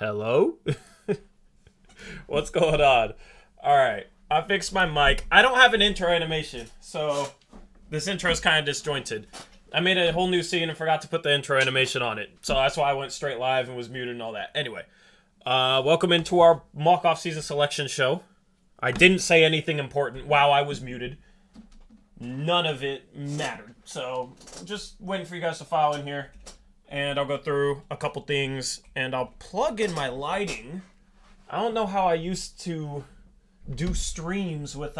Hello? What's going on? Alright, I fixed my mic. I don't have an intro animation, so this intro is kind of disjointed. I made a whole new scene and forgot to put the intro animation on it, so that's why I went straight live and was muted and all that. Anyway, welcome into our mock off-season selection show. I didn't say anything important while I was muted. None of it mattered, so just waiting for you guys to file in here. And I'll go through a couple things, and I'll plug in my lighting. I don't know how I used to do streams with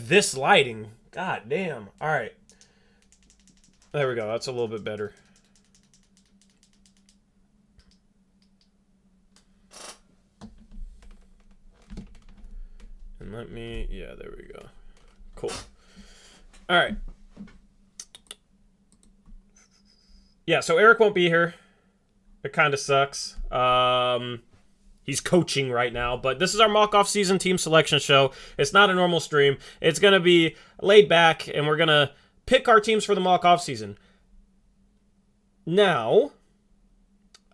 this lighting. God damn. Alright. There we go. That's a little bit better. And yeah, there we go. Cool. Alright. Yeah, so Eric won't be here. It kind of sucks. He's coaching right now, but this is our mock off-season team selection show. It's not a normal stream. It's going to be laid back, and we're going to pick our teams for the mock off-season. Now,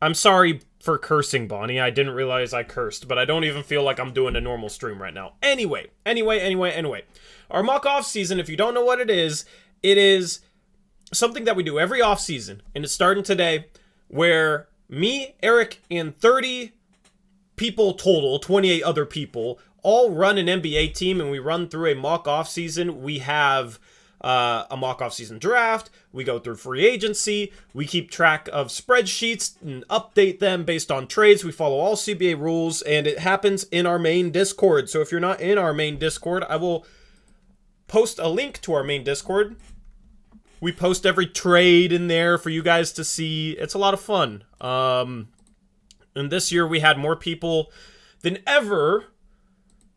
I'm sorry for cursing, Bonnie. I didn't realize I cursed, but I don't even feel like I'm doing a normal stream right now. Anyway. Our mock off-season, if you don't know what it is something that we do every off-season, and it's starting today, where me, Eric, and 30 people total, 28 other people, all run an NBA team, and we run through a mock off-season. We have a mock off-season draft. We go through free agency. We keep track of spreadsheets and update them based on trades. We follow all CBA rules, and it happens in our main Discord. So if you're not in our main Discord, I will post a link to our main Discord. We post every trade in there for you guys to see. It's a lot of fun. And this year we had more people than ever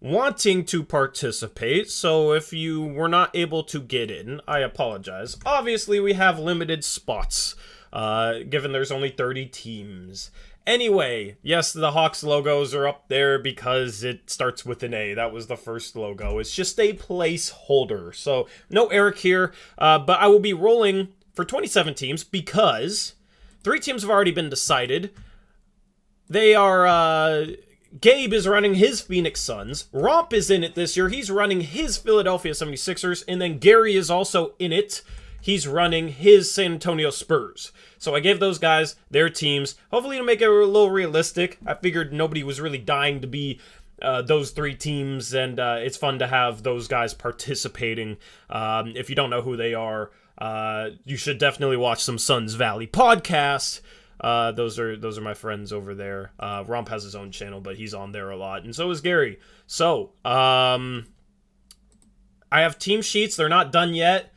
wanting to participate. So if you were not able to get in, I apologize. Obviously, we have limited spots, given there's only 30 teams. Anyway, yes, the Hawks logos are up there because it starts with an A. That was the first logo. It's just a placeholder. So no Eric here, but I will be rolling for 27 teams because 3 teams have already been decided. They are, Gabe is running his Phoenix Suns. Romp is in it this year. He's running his Philadelphia 76ers. And then Gary is also in it. He's running his San Antonio Spurs. So I gave those guys their teams, hopefully to make it a little realistic. I figured nobody was really dying to be those 3 teams, and it's fun to have those guys participating. If you don't know who they are, you should definitely watch some Suns Valley podcast. Those are my friends over there. Romp has his own channel, but he's on there a lot, and so is Gary. So I have team sheets. They're not done yet.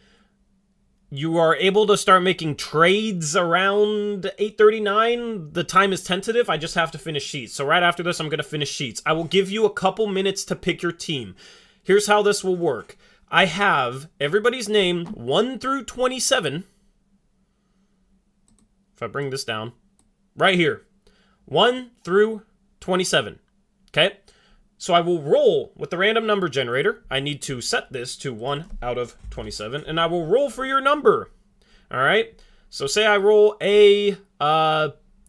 You are able to start making trades around 8:39. The time is tentative. I just have to finish sheets. So right after this, I'm going to finish sheets. I will give you a couple minutes to pick your team. Here's how this will work. I have everybody's name 1 through 27. If I bring this down, right here, 1 through 27. Okay? So I will roll with the random number generator. I need to set this to 1 out of 27, and I will roll for your number. All right? So say I roll a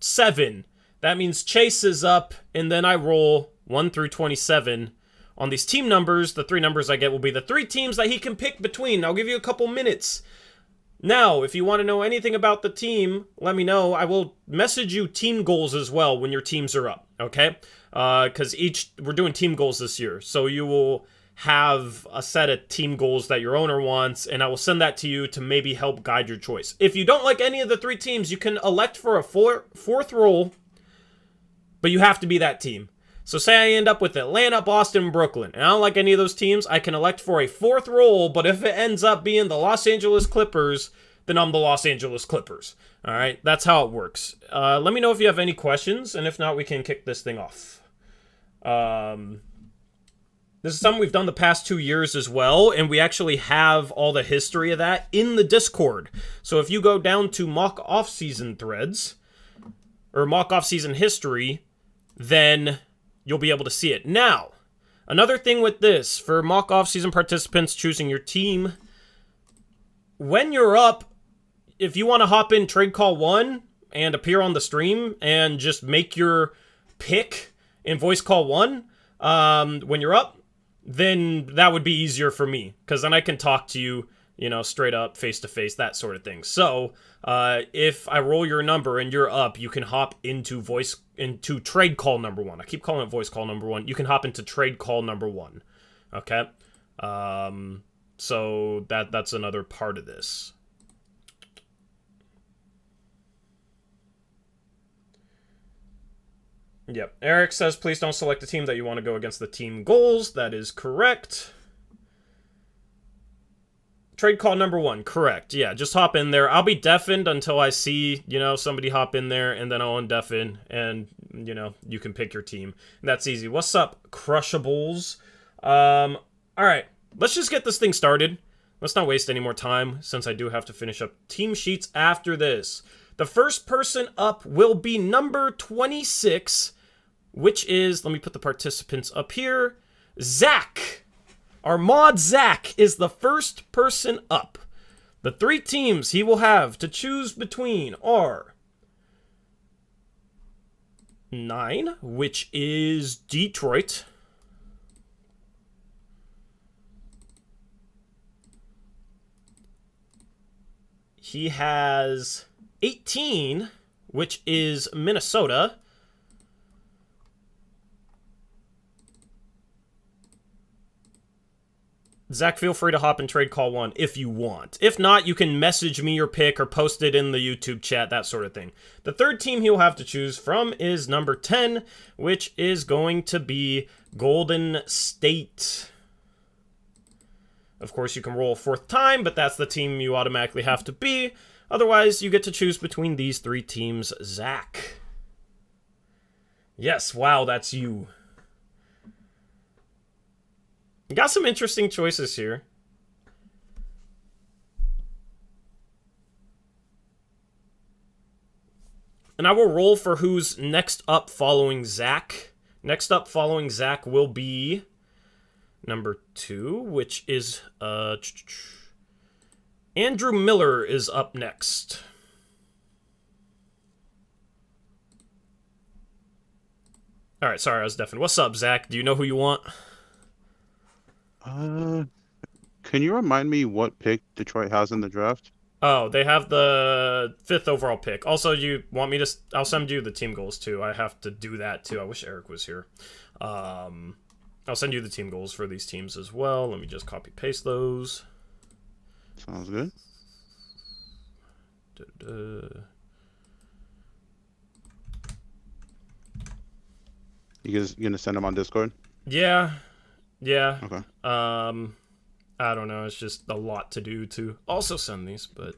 7. That means Chase is up, and then I roll 1 through 27. On these team numbers, the 3 numbers I get will be the 3 teams that he can pick between. I'll give you a couple minutes. Now, if you want to know anything about the team, let me know. I will message you team goals as well when your teams are up, okay? Because we're doing team goals this year. So you will have a set of team goals that your owner wants, and I will send that to you to maybe help guide your choice. If you don't like any of the 3 teams, you can elect for a fourth role, but you have to be that team. So say I end up with Atlanta, Boston, Brooklyn, and I don't like any of those teams, I can elect for a 4th role, but if it ends up being the Los Angeles Clippers, then I'm the Los Angeles Clippers. All right, that's how it works. Let me know if you have any questions, and if not, we can kick this thing off. This is something we've done the past 2 years as well, and we actually have all the history of that in the Discord. So if you go down to mock off-season threads, or mock off-season history, then you'll be able to see it. Now, another thing with this, for mock off-season participants choosing your team, when you're up, if you want to hop in trade call 1, and appear on the stream and just make your pick in voice call 1 when you're up, then that would be easier for me, because then I can talk to you, you know, straight up, face to face, that sort of thing. So if I roll your number and you're up, you can hop into trade call number 1. I keep calling it voice call number 1. You can hop into trade call number 1. Okay. So that's another part of this. Yep. Eric says, please don't select a team that you want to go against the team goals. That is correct. Trade call number 1. Correct. Yeah, just hop in there. I'll be deafened until I see, you know, somebody hop in there, and then I'll undeafen, and, you know, you can pick your team. And that's easy. What's up, Crushables? All right. Let's just get this thing started. Let's not waste any more time, since I do have to finish up team sheets after this. The first person up will be number 26, which is, let me put the participants up here, Zach. Our mod Zach is the first person up. The 3 teams he will have to choose between are 9, which is Detroit. He has 18, which is Minnesota. Zach, feel free to hop in trade call 1 if you want. If not, you can message me your pick or post it in the YouTube chat, that sort of thing. The third team he'll have to choose from is number 10, which is going to be Golden State. Of course, you can roll a 4th time, but that's the team you automatically have to be. Otherwise, you get to choose between these 3 teams, Zach. Yes, wow, that's you. Got some interesting choices here. And I will roll for who's next up following Zach. Next up following Zach will be number 2, which is Andrew Miller is up next. All right, sorry, I was deafened. What's up, Zach? Do you know who you want? Can you remind me what pick Detroit has in the draft? Oh, they have the 5th overall pick. Also, you want me to... I'll send you the team goals, too. I have to do that, too. I wish Eric was here. I'll send you the team goals for these teams as well. Let me just copy-paste those. Sounds good. You gonna send them on Discord? Yeah. Okay. I don't know. It's just a lot to do to also send these, but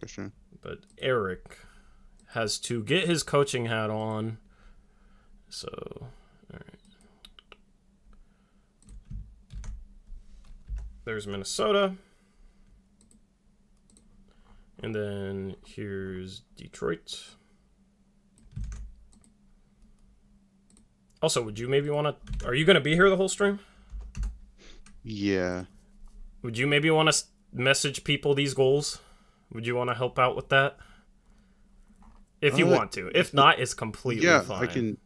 For sure. But Eric has to get his coaching hat on. So, all right. There's Minnesota. And then here's Detroit. Also, would you maybe want to... Are you going to be here the whole stream? Yeah. Would you maybe want to message people these goals? Would you want to help out with that? If you want to. If not, it's completely fine.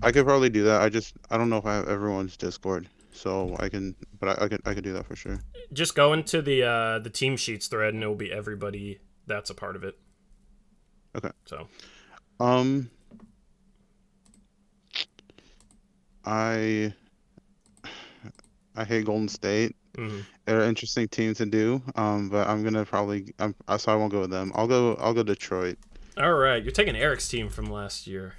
I could probably do that. I don't know if I have everyone's Discord, so I can do that for sure. Just go into the team sheets thread, and it will be everybody that's a part of it. Okay. So. I hate Golden State. Mm-hmm. They're an interesting team to do. But I'm gonna probably so I won't go with them. I'll go Detroit. All right, you're taking Eric's team from last year.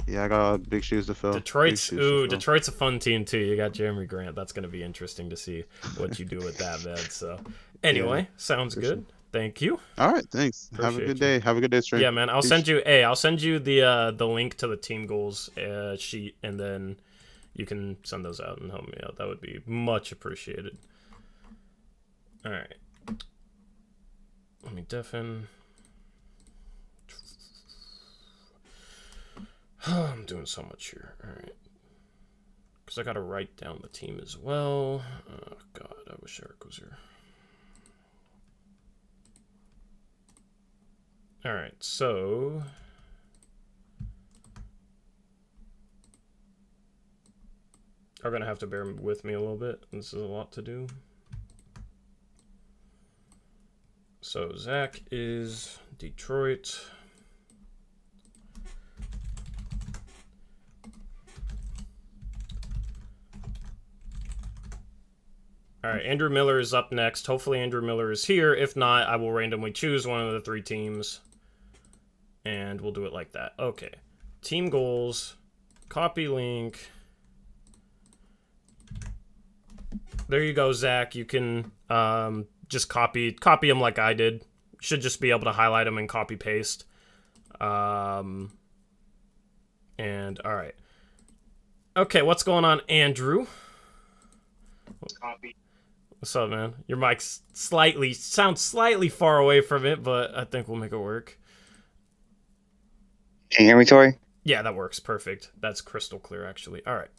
Yeah, I got big shoes to fill. Detroit's a fun team too. You got Jeremy Grant. That's gonna be interesting to see what you do with that, man. So anyway, sounds good. Sure. Thank you. All right, thanks. Appreciate have a good day. Have a good day, stream. Yeah, man. I'll send you the link to the team goals sheet, and then you can send those out and help me out. That would be much appreciated. All right. Let me deafen. I'm doing so much here. All right. Because I got to write down the team as well. Oh, God. I wish Eric was here. All right, so are gonna have to bear with me a little bit. This is a lot to do. So Zach is Detroit. All right, Andrew Miller is up next. Hopefully Andrew Miller is here. If not, I will randomly choose one of the 3 teams. And we'll do it like that. Okay. Team goals. Copy link. There you go, Zach. You can just copy them like I did. Should just be able to highlight them and copy paste. And all right. Okay, what's going on, Andrew? Copy. What's up, man? Your mic sounds slightly far away from it, but I think we'll make it work. Can you hear me, Tori? Yeah, that works. Perfect. That's crystal clear, actually. All right.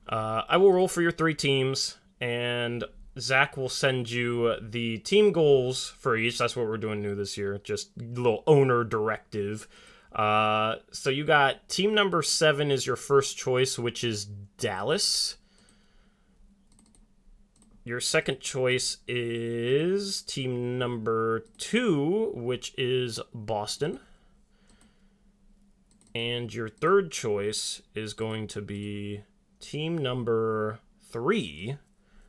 I will roll for your 3 teams, and Zach will send you the team goals for each. That's what we're doing new this year. Just a little owner directive. So you got team number 7 is your first choice, which is Dallas. Your second choice is team number 2, which is Boston. And your third choice is going to be team number 3,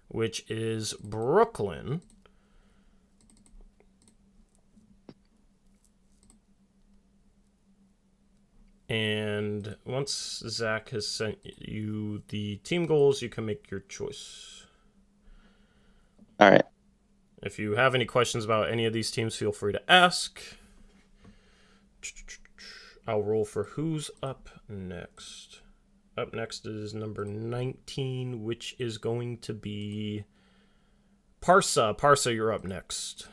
which is Brooklyn. And once Zach has sent you the team goals, you can make your choice. All right. If you have any questions about any of these teams, feel free to ask. I'll roll for who's up next. Up next is number 19, which is going to be Parsa. Parsa, you're up next.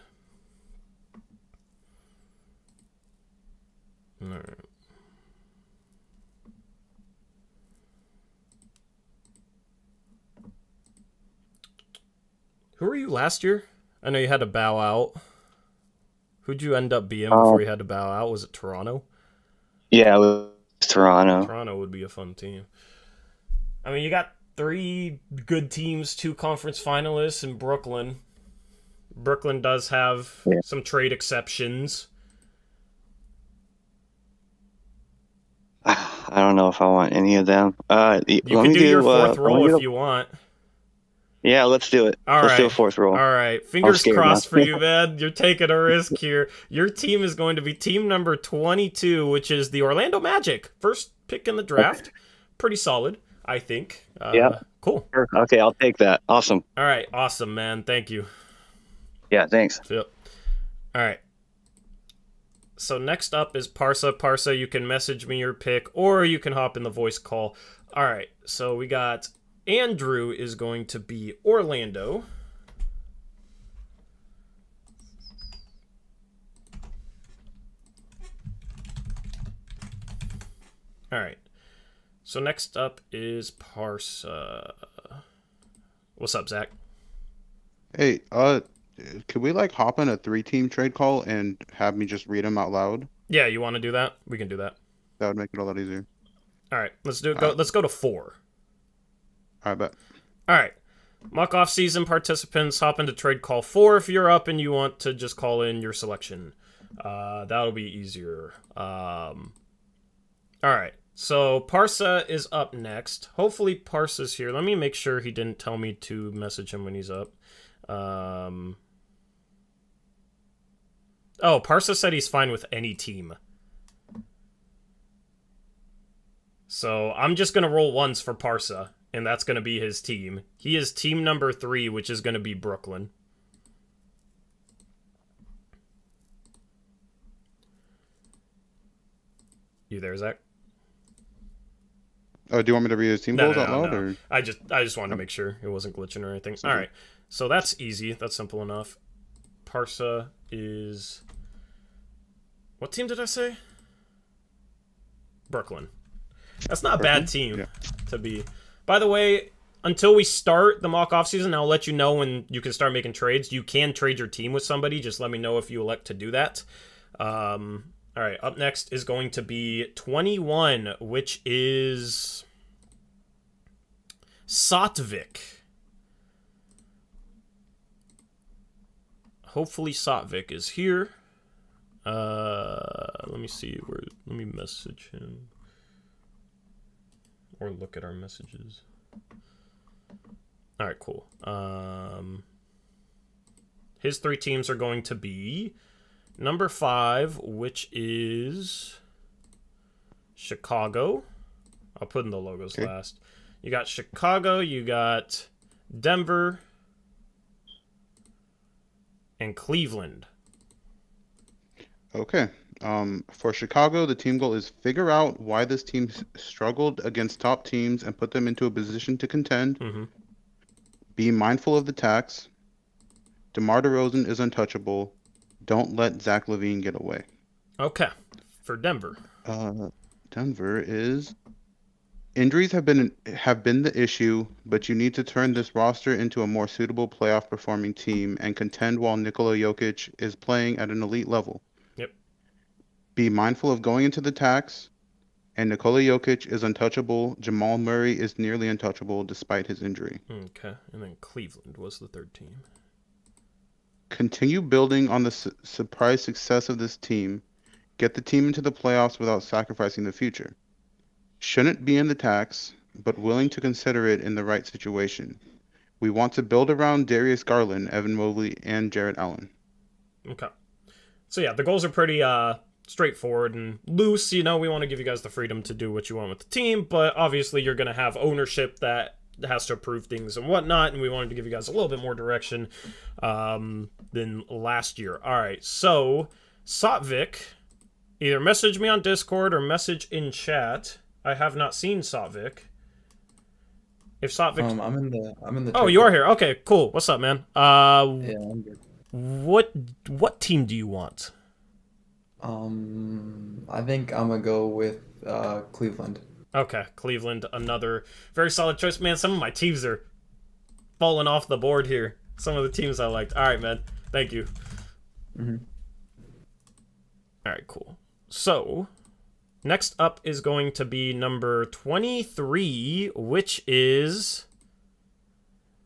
All right. Who were you last year? I know you had to bow out. Who'd you end up being before you had to bow out? Was it Toronto? Yeah, it was Toronto. Toronto would be a fun team. I mean, you got 3 good teams, 2 conference finalists in Brooklyn. Brooklyn does have some trade exceptions. I don't know if I want any of them. You can do your 4th roll if you want. Yeah, let's do it. Let's do a 4th roll. All right. Fingers crossed for you, man. You're taking a risk here. Your team is going to be team number 22, which is the Orlando Magic. First pick in the draft. Pretty solid, I think. Yeah. Cool. Okay, I'll take that. Awesome. All right. Awesome, man. Thank you. Yeah, thanks. Yep. All right. So next up is Parsa. Parsa, you can message me your pick, or you can hop in the voice call. All right. So we got Andrew is going to be Orlando. All right. So next up is Parsa. What's up, Zach? Hey, could we like hop in a 3-team trade call and have me just read them out loud? Yeah, you want to do that? We can do that. That would make it a lot easier. All right, let's do it. Let's go to 4. I bet. All right. Mock off-season participants, hop into trade call 4 if you're up and you want to just call in your selection. That'll be easier. All right. So Parsa is up next. Hopefully Parsa's here. Let me make sure he didn't tell me to message him when he's up. Oh, Parsa said he's fine with any team. So I'm just going to roll once for Parsa, and that's going to be his team. He is team number 3, which is going to be Brooklyn. You there, Zach? Oh, do you want me to read his team goals out loud? No. Or? I just wanted to make sure it wasn't glitching or anything. All right. So that's easy. That's simple enough. Parsa is... What team did I say? Brooklyn. That's not a bad team to be. By the way, until we start the mock offseason, I'll let you know when you can start making trades. You can trade your team with somebody. Just let me know if you elect to do that. All right, up next is going to be 21, which is Satvik. Hopefully Satvik is here. Let me see where. Let me message him or look at our messages. All right, cool. His 3 teams are going to be number 5, which is Chicago. I'll put in the logos last. You got Chicago, you got Denver, and Cleveland. Okay. For Chicago, the team goal is figure out why this team struggled against top teams and put them into a position to contend. Mm-hmm. Be mindful of the tax. DeMar DeRozan is untouchable. Don't let Zach LaVine get away. Okay. For Denver. Denver is injuries have been the issue, but you need to turn this roster into a more suitable playoff performing team and contend while Nikola Jokic is playing at an elite level. Yep. Be mindful of going into the tax, and Nikola Jokic is untouchable. Jamal Murray is nearly untouchable despite his injury. Okay. And then Cleveland was the 3rd team. Continue building on the surprise success of this team. Get the team into the playoffs without sacrificing the future. Shouldn't be in the tax, but willing to consider it in the right situation. We want to build around Darius Garland, Evan Mobley, and Jarrett Allen. Okay. So yeah, the goals are pretty straightforward and loose. You know, we want to give you guys the freedom to do what you want with the team, but obviously you're going to have ownership that has to approve things and whatnot, and we wanted to give you guys a little bit more direction than last year. All right, so Satvik, either message me on Discord or message in chat. I have not seen Satvik. If Satvik, I'm in the. Oh, you are here. Okay, cool. What's up, man? Yeah, I'm good. What team do you want? I think I'm gonna go with Cleveland. Okay, Cleveland, another very solid choice. Man, some of my teams are falling off the board here. Some of the teams I liked. All right, man. Thank you. Mm-hmm. All right, cool. So, next up is going to be number 23, which is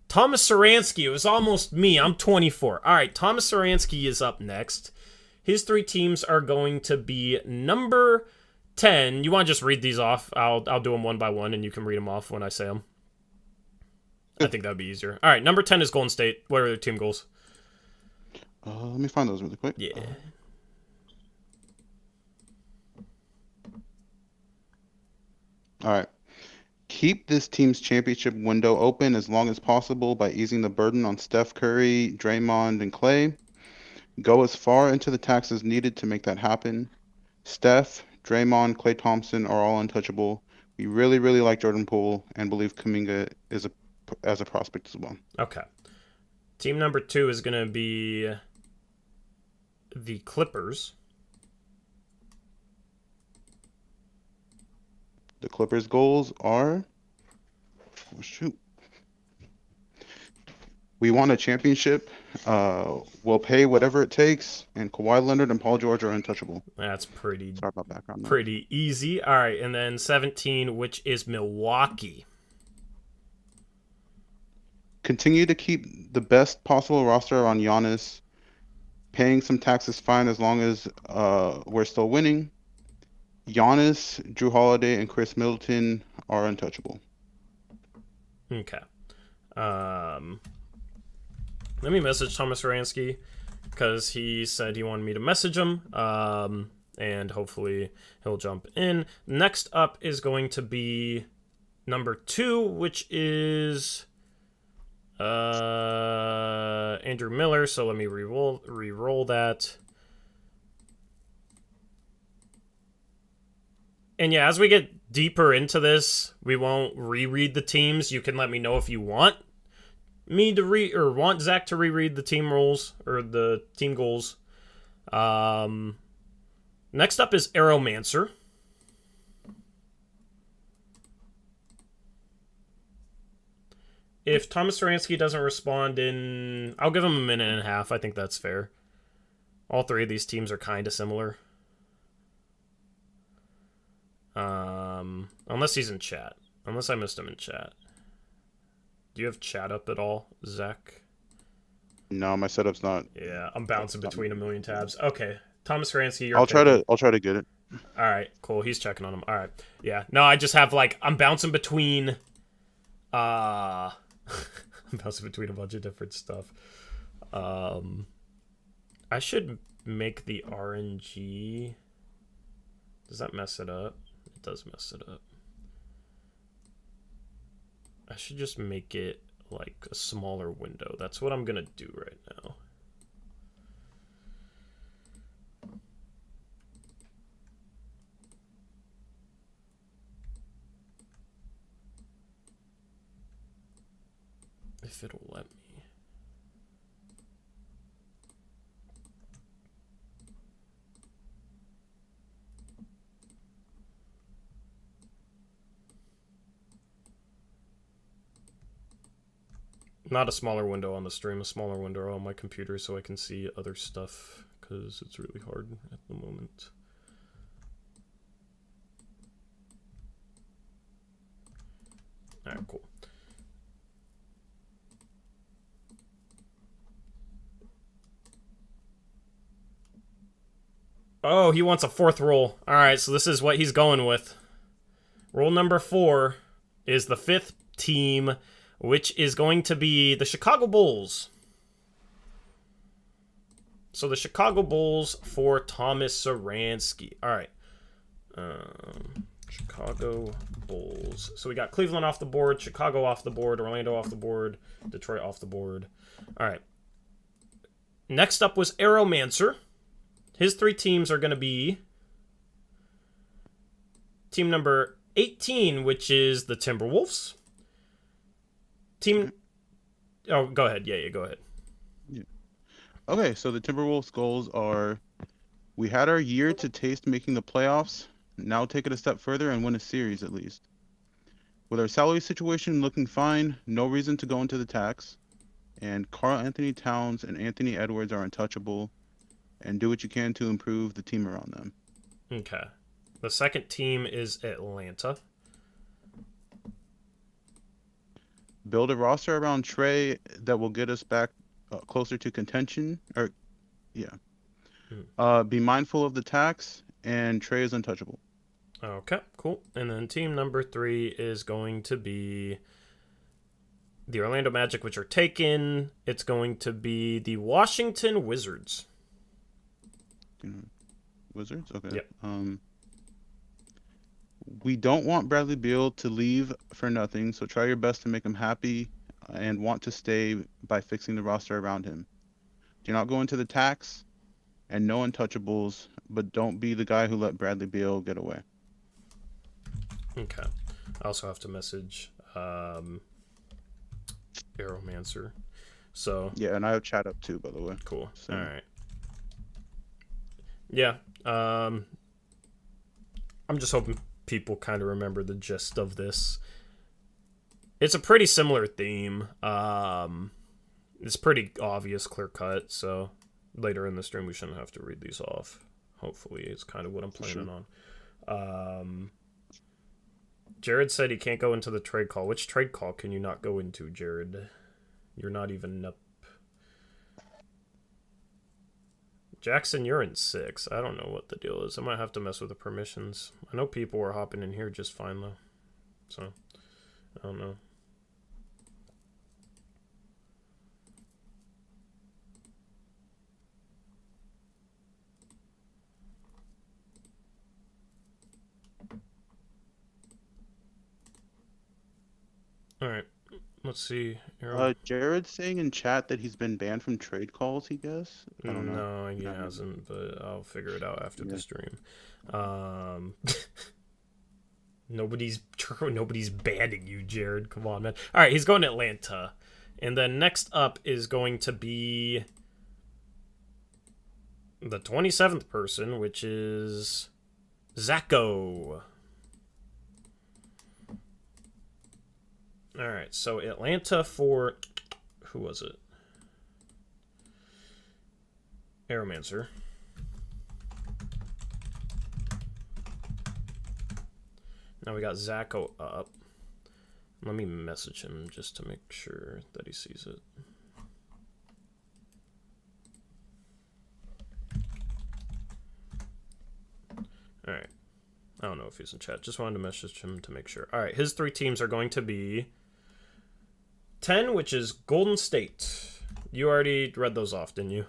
Thomas Saransky. It was almost me. I'm 24. All right, Thomas Saransky is up next. His 3 teams are going to be number 10. You want to just read these off? I'll do them one by one, and you can read them off when I say them. I think that would be easier. All right, number 10 is Golden State. What are their team goals? Let me find those really quick. Yeah. All right. Keep this team's championship window open as long as possible by easing the burden on Steph Curry, Draymond, and Klay. Go as far into the tax as needed to make that happen. Steph, Draymond, Klay Thompson are all untouchable. We really, really like Jordan Poole and believe Kuminga is as a prospect as well. Okay. Team number 2 is going to be the Clippers. The Clippers' goals are... Oh, shoot. We want a championship. We'll pay whatever it takes. And Kawhi Leonard and Paul George are untouchable. That's pretty... Sorry about background. Pretty easy. All right, and then 17, which is Milwaukee. Continue to keep the best possible roster on Giannis. Paying some tax is fine as long as we're still winning. Giannis, Drew Holiday, and Chris Middleton are untouchable. Okay. Let me message Thomas Saransky because he said he wanted me to message him. And hopefully he'll jump in. Next up is going to be number 2, which is Andrew Miller. So let me re-roll that. And yeah, as we get deeper into this, we won't reread the teams. You can let me know if you want me to want Zach to reread the team rules or the team goals. Next up is Aeromancer. If Thomas Saransky doesn't respond I'll give him a minute and a half. I think that's fair. All three of these teams are kind of similar. Unless he's in chat. Unless I missed him in chat. Do you have chat up at all, Zach? No, my setup's not. Yeah, I'm bouncing between a million tabs. Okay, Thomas Ransky, you're I'll try to get it. All right, cool. He's checking on him. All right, yeah. No, I just have like I'm bouncing between. I'm bouncing between a bunch of different stuff. I should make the RNG. Does that mess it up? It does mess it up. I should just make it like a smaller window. That's what I'm gonna do right now. If it'll let me. Not a smaller window on the stream, a smaller window on my computer so I can see other stuff, because it's really hard at the moment. Alright, cool. Oh, he wants a fourth rule. Alright, so this is what he's going with. Rule number 4 is the 5th team, which is going to be the Chicago Bulls. So the Chicago Bulls for Thomas Saransky. All right. Chicago Bulls. So we got Cleveland off the board, Chicago off the board, Orlando off the board, Detroit off the board. All right. Next up was Aeromancer. His 3 teams are going to be team number 18, which is the Timberwolves. Team. Oh, go ahead. Yeah, go ahead. Yeah. Okay, so the Timberwolves' goals are: we had our year to taste making the playoffs. Now take it a step further and win a series at least. With our salary situation looking fine, no reason to go into the tax. And Karl Anthony Towns and Anthony Edwards are untouchable. And do what you can to improve the team around them. Okay. The second team is Atlanta. Build a roster around Trey that will get us back closer to contention. Be mindful of the tax, and Trey is untouchable. Okay, cool. And then team number 3 is going to be the Orlando Magic, which are taken. It's going to be the Washington Wizards. Wizards? Okay. Yep. We don't want Bradley Beal to leave for nothing, so try your best to make him happy and want to stay by fixing the roster around him. Do not go into the tax and no untouchables, but don't be the guy who let Bradley Beal get away. Okay. I also have to message Aeromancer. So yeah, and I have chat up too, by the way. Cool. So. All right. Yeah. I'm just hoping people kind of remember the gist of this. It's a pretty similar theme. It's pretty obvious, clear cut. So later in the stream, we shouldn't have to read these off. Hopefully, it's kind of what I'm planning on. Jared said he can't go into the trade call. Which trade call can you not go into, Jared? You're not even up. Jackson, you're in 6. I don't know what the deal is. I might have to mess with the permissions. I know people were hopping in here just fine, though. So, I don't know. Alright, let's see. Jared's saying in chat that he's been banned from trade calls, he guess? I don't know. No, he hasn't, but I'll figure it out after the stream. Nobody's banning you, Jared. Come on, man. Alright, he's going to Atlanta. And then next up is going to be the 27th person, which is Zacho. Alright, so Atlanta for... Who was it? Aeromancer. Now we got Zacho up. Let me message him just to make sure that he sees it. Alright. I don't know if he's in chat. Just wanted to message him to make sure. Alright, his 3 teams are going to be 10, which is Golden State. You already read those off, didn't you?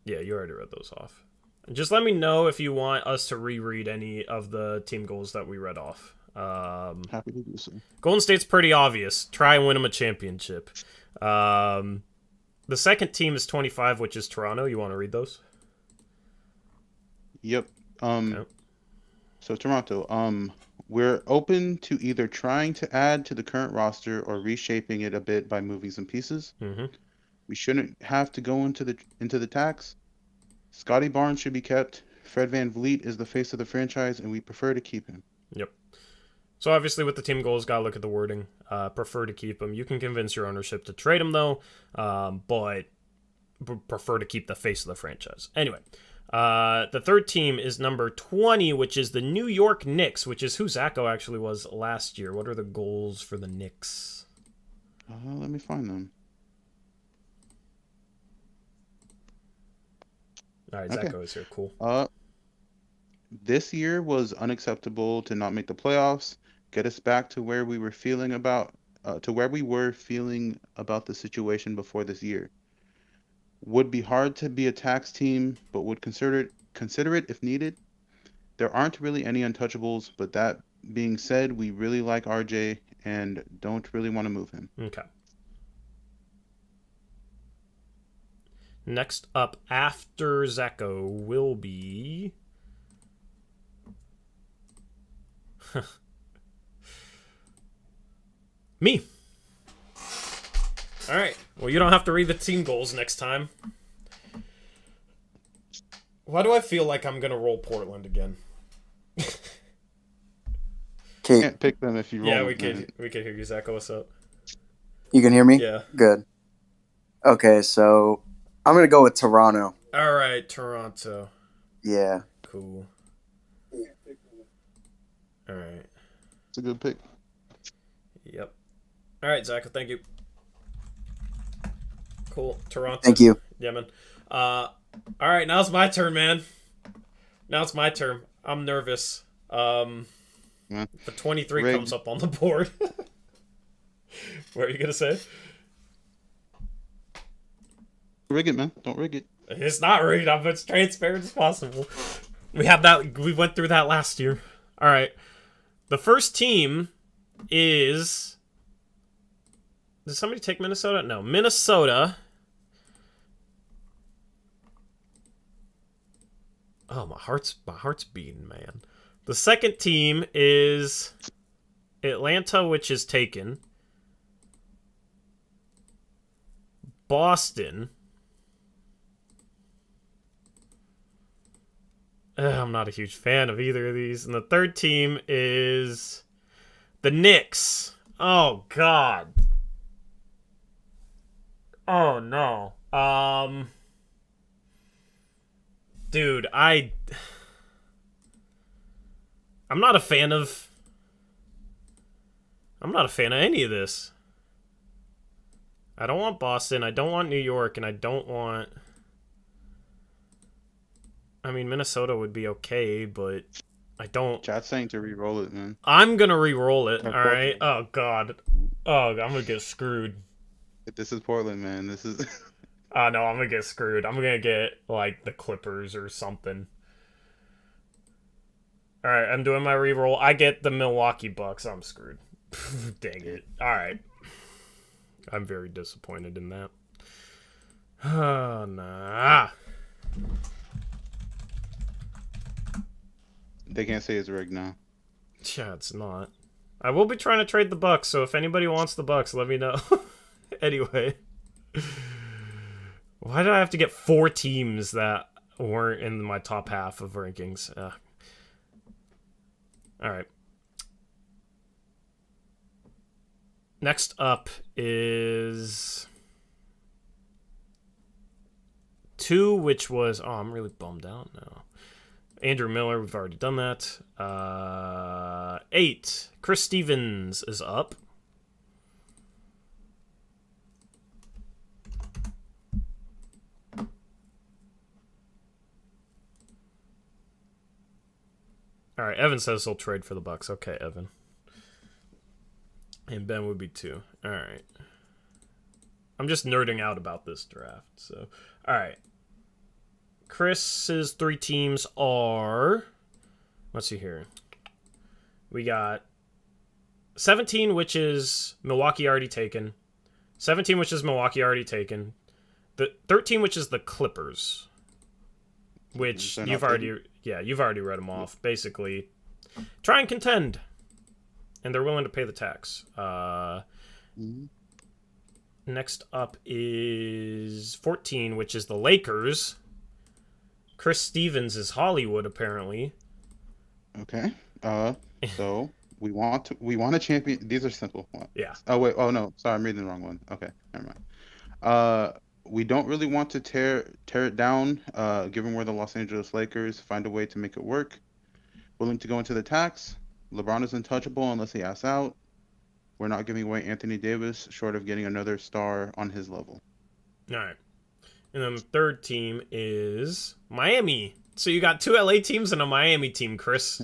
Yeah, you already read those off. Just let me know if you want us to reread any of the team goals that we read off. Happy to do so. Golden State's pretty obvious. Try and win them a championship. The second team is 25, which is Toronto. You want to read those? Yep. Okay. So Toronto, we're open to either trying to add to the current roster or reshaping it a bit by moving some pieces. Mm-hmm. We shouldn't have to go into the tax. Scotty Barnes should be kept. Fred VanVleet is the face of the franchise, and we prefer to keep him. Yep. So obviously with the team goals, gotta look at the wording. Prefer to keep him. You can convince your ownership to trade him, though, but prefer to keep the face of the franchise. Anyway, the third team is number 20, which is the New York Knicks, which is who Zacho actually was last year. What are the goals for the Knicks? Let me find them. All right, Okay. Zacho is here. Cool. This year was unacceptable to not make the playoffs. Get us back to where we were feeling about the situation before this year. Would be hard to be a tax team, but would consider it if needed. There aren't really any untouchables, but that being said, we really like RJ and don't really want to move him. Okay. Next up after Zacho will be... me. All right. Well, you don't have to read the team goals next time. Why do I feel like I'm going to roll Portland again? You can't pick them if you roll. Yeah, we can hear you, Zacho. What's up? You can hear me? Yeah. Good. Okay, so I'm going to go with Toronto. All right, Toronto. Yeah. Cool. All right. It's a good pick. Yep. All right, Zacho, thank you. Cool. Toronto. Thank you. Yeah, man. All right, now it's my turn, man. Now it's my turn. I'm nervous. The 23 Rigged. comes up on the board. What are you gonna say? Rig it, man. Don't rig it. It's not rigged. I'm as transparent as possible. We went through that last year. All right. The first team is... Did somebody take Minnesota? No. Minnesota. Oh, my heart's beating, man. The second team is Atlanta, which is taken. Boston. I'm not a huge fan of either of these. And the third team is the Knicks. Oh, God. Oh, no. Dude, I'm not a fan of any of this. I don't want Boston, I don't want New York, and I don't want... I mean, Minnesota would be okay, but I don't... Chat's saying to re-roll it, man. I'm gonna re-roll it, Of alright? Portland. Oh, God. Oh, I'm gonna get screwed. This is Portland, man. This is... Oh, no, I'm gonna get screwed. I'm gonna get, like, the Clippers or something. Alright, I'm doing my re-roll. I get the Milwaukee Bucks. I'm screwed. Dang it. Alright. I'm very disappointed in that. Oh, nah. They can't say it's rigged now. Yeah, it's not. I will be trying to trade the Bucks, so if anybody wants the Bucks, let me know. Anyway. Why did I have to get 4 teams that weren't in my top half of rankings? Alright. Next up is... 2, which was... Oh, I'm really bummed out now. Andrew Miller, we've already done that. 8, Chris Stevens is up. All right, Evan says he'll trade for the Bucks. Okay, Evan. And Ben would be 2. All right. I'm just nerding out about this draft. So, all right. Chris's 3 teams are... Let's see here. We got 17, which is Milwaukee already taken. 17, which is Milwaukee already taken. The 13, which is the Clippers. Which you've already... Yeah, you've already read them off. Basically, try and contend. And they're willing to pay the tax. Next up is 14, which is the Lakers. Chris Stevens is Hollywood, apparently. Okay. So we want a champion. These are simple ones. Yeah. Oh wait. Oh no. Sorry, I'm reading the wrong one. Okay, never mind. We don't really want to tear it down. Given we're the Los Angeles Lakers, find a way to make it work. Willing to go into the tax. LeBron is untouchable unless he asks out. We're not giving away Anthony Davis, short of getting another star on his level. All right. And then the third team is Miami. So you got 2 LA teams and a Miami team, Chris.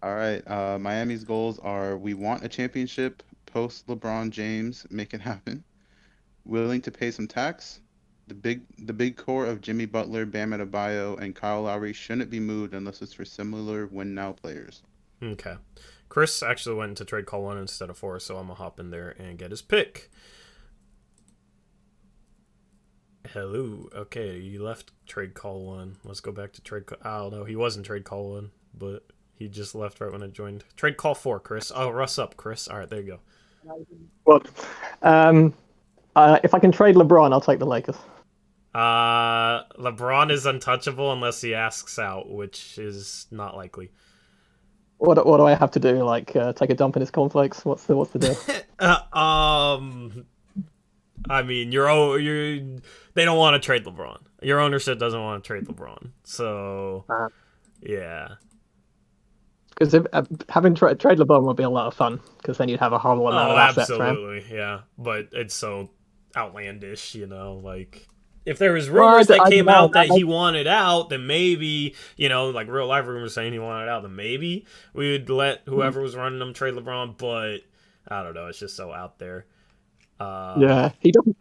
All right. Miami's goals are: we want a championship post LeBron James, make it happen. Willing to pay some tax. The big core of Jimmy Butler, Bam Adebayo, and Kyle Lowry shouldn't be moved unless it's for similar win now players. Okay. Chris actually went into trade call 1 instead of 4, so I'm going to hop in there and get his pick. Hello. Okay, you left trade call 1. Let's go back to trade call... Oh, no, he was in trade call 1, but he just left right when I joined. Trade call 4, Chris. Oh, Russ up, Chris. All right, there you go. Well, if I can trade LeBron, I'll take the Lakers. LeBron is untouchable unless he asks out, which is not likely. What do I have to do? Like take a dump in his cornflakes? What's the deal? I mean, they don't want to trade LeBron. Your ownership doesn't want to trade LeBron. So, yeah. Because having trade LeBron would be a lot of fun. Because then you'd have a horrible amount of assets, absolutely, right? Yeah. But it's so outlandish, like. If there was rumors that came out that he wanted out, then maybe, like real life rumors saying he wanted out, then maybe we would let whoever was running them trade LeBron. But I don't know. It's just so out there. Yeah, he doesn't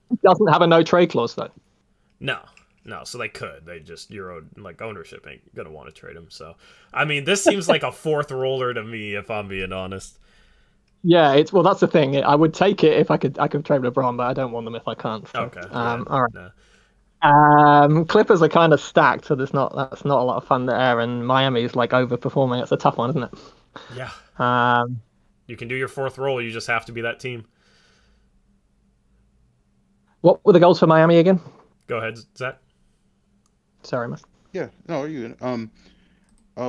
have a no trade clause though. No. So they could. They just ownership ain't gonna want to trade him. So I mean, this seems like a 4th roller to me, if I'm being honest. Yeah, that's the thing. I would take it if I could trade LeBron, but I don't want them if I can't. So. Okay. All right. No. Clippers are kind of stacked, so that's not a lot of fun there. And Miami's overperforming. It's a tough one, isn't it? Yeah. You can do your 4th role. You just have to be that team. What were the goals for Miami again? Go ahead, Zach. Sorry, man. Yeah. No, are you good?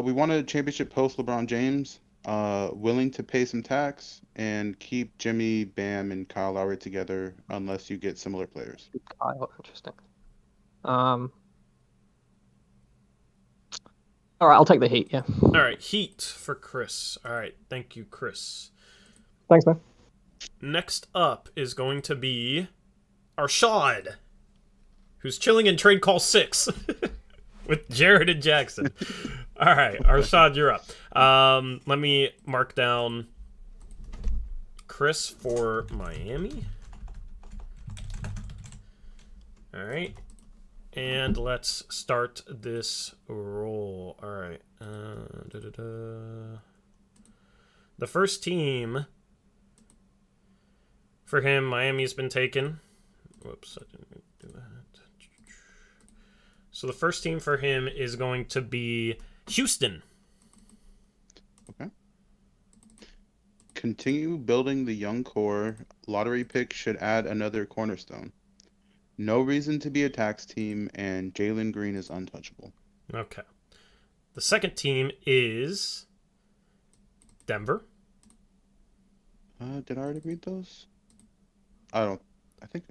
We want a championship post LeBron James. Willing to pay some tax and keep Jimmy, Bam, and Kyle Lowry together unless you get similar players. Kyle, interesting. All right, I'll take the Heat, yeah. All right, Heat for Chris. All right, thank you, Chris. Thanks, man. Next up is going to be Arshad, who's chilling in trade call 6 with Jared and Jackson. All right, Arshad, you're up. Let me mark down Chris for Miami. All right. And let's start this roll. All right. The first team for him, Miami's been taken. Whoops, I didn't do that. So the first team for him is going to be Houston. Okay. Continue building the young core. Lottery pick should add another cornerstone. No reason to be a tax team, and Jalen Green is untouchable. Okay. The second team is Denver. Did I already read those? I think.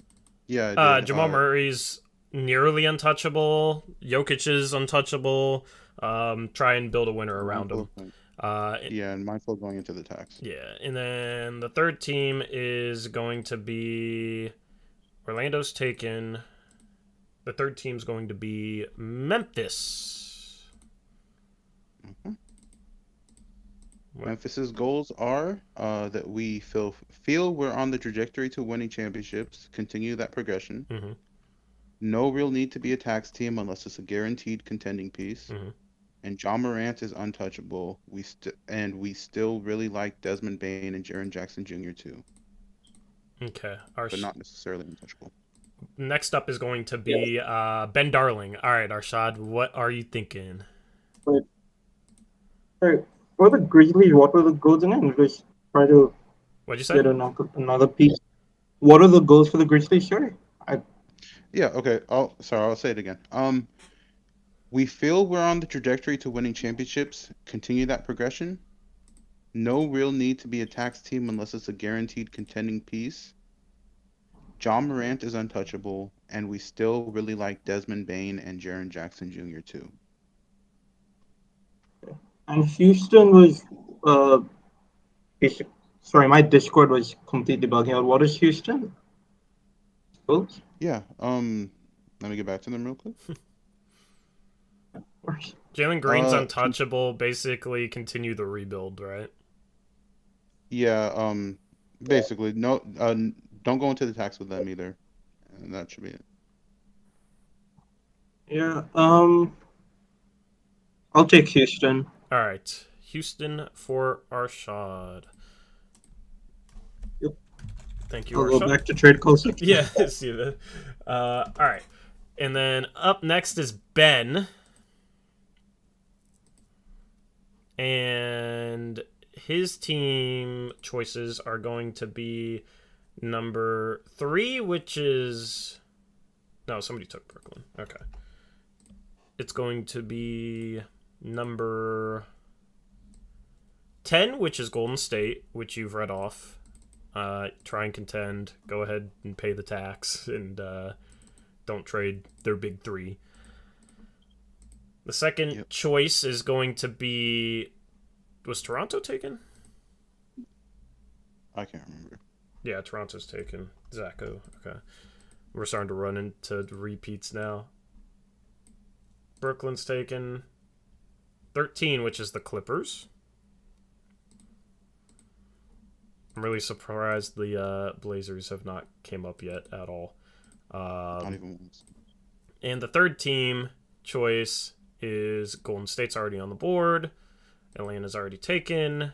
Yeah. I did. Jamal Murray's nearly untouchable. Jokic is untouchable. Try and build a winner around him. Yeah, and mindful going into the tax. Yeah, and then the third team is going to be Orlando's taken. The third team's going to be Memphis. Mm-hmm. Memphis's goals are that we feel we're on the trajectory to winning championships, continue that progression. Mm-hmm. No real need to be a tax team unless it's a guaranteed contending piece. Mm-hmm. And John Morant is untouchable. We still really like Desmond Bane and Jaren Jackson Jr. too. Okay, but not necessarily untouchable. Next up is going to be Ben Darling. All right, Arshad, what are you thinking? Wait. Right. For the Grizzlies, what were the goals in it? Just try to What'd you say? get another piece. What are the goals for the Grizzlies? Sorry. Yeah. Okay. I'll say it again. We feel we're on the trajectory to winning championships. Continue that progression. No real need to be a tax team unless it's a guaranteed contending piece. John Morant is untouchable, and we still really like Desmond Bane and Jaren Jackson Jr. too. And Houston was sorry, my Discord was completely bugging out. What is Houston? Goals? Yeah. Let me get back to them real quick. Jalen Green's untouchable. Basically, continue the rebuild, right? Yeah. Basically, no. Don't go into the tax with them either. And that should be it. Yeah. I'll take Houston. All right, Houston for Arshad. Yep. Thank you, I'll Arshad. go back to trade closer. Yeah, see that. All right, and then up next is Ben, and his team choices are going to be number 3, which is no, somebody took Brooklyn. Okay, it's going to be number 10, which is Golden State, which you've read off. Try and contend. Go ahead and pay the tax, and don't trade their big 3. The second choice is going to be... Was Toronto taken? I can't remember. Yeah, Toronto's taken. Zacho. Okay. We're starting to run into repeats now. Brooklyn's taken. 13, which is the Clippers. I'm really surprised the Blazers have not came up yet at all. Not even once. And the third team choice is Golden State's already on the board. Atlanta's already taken.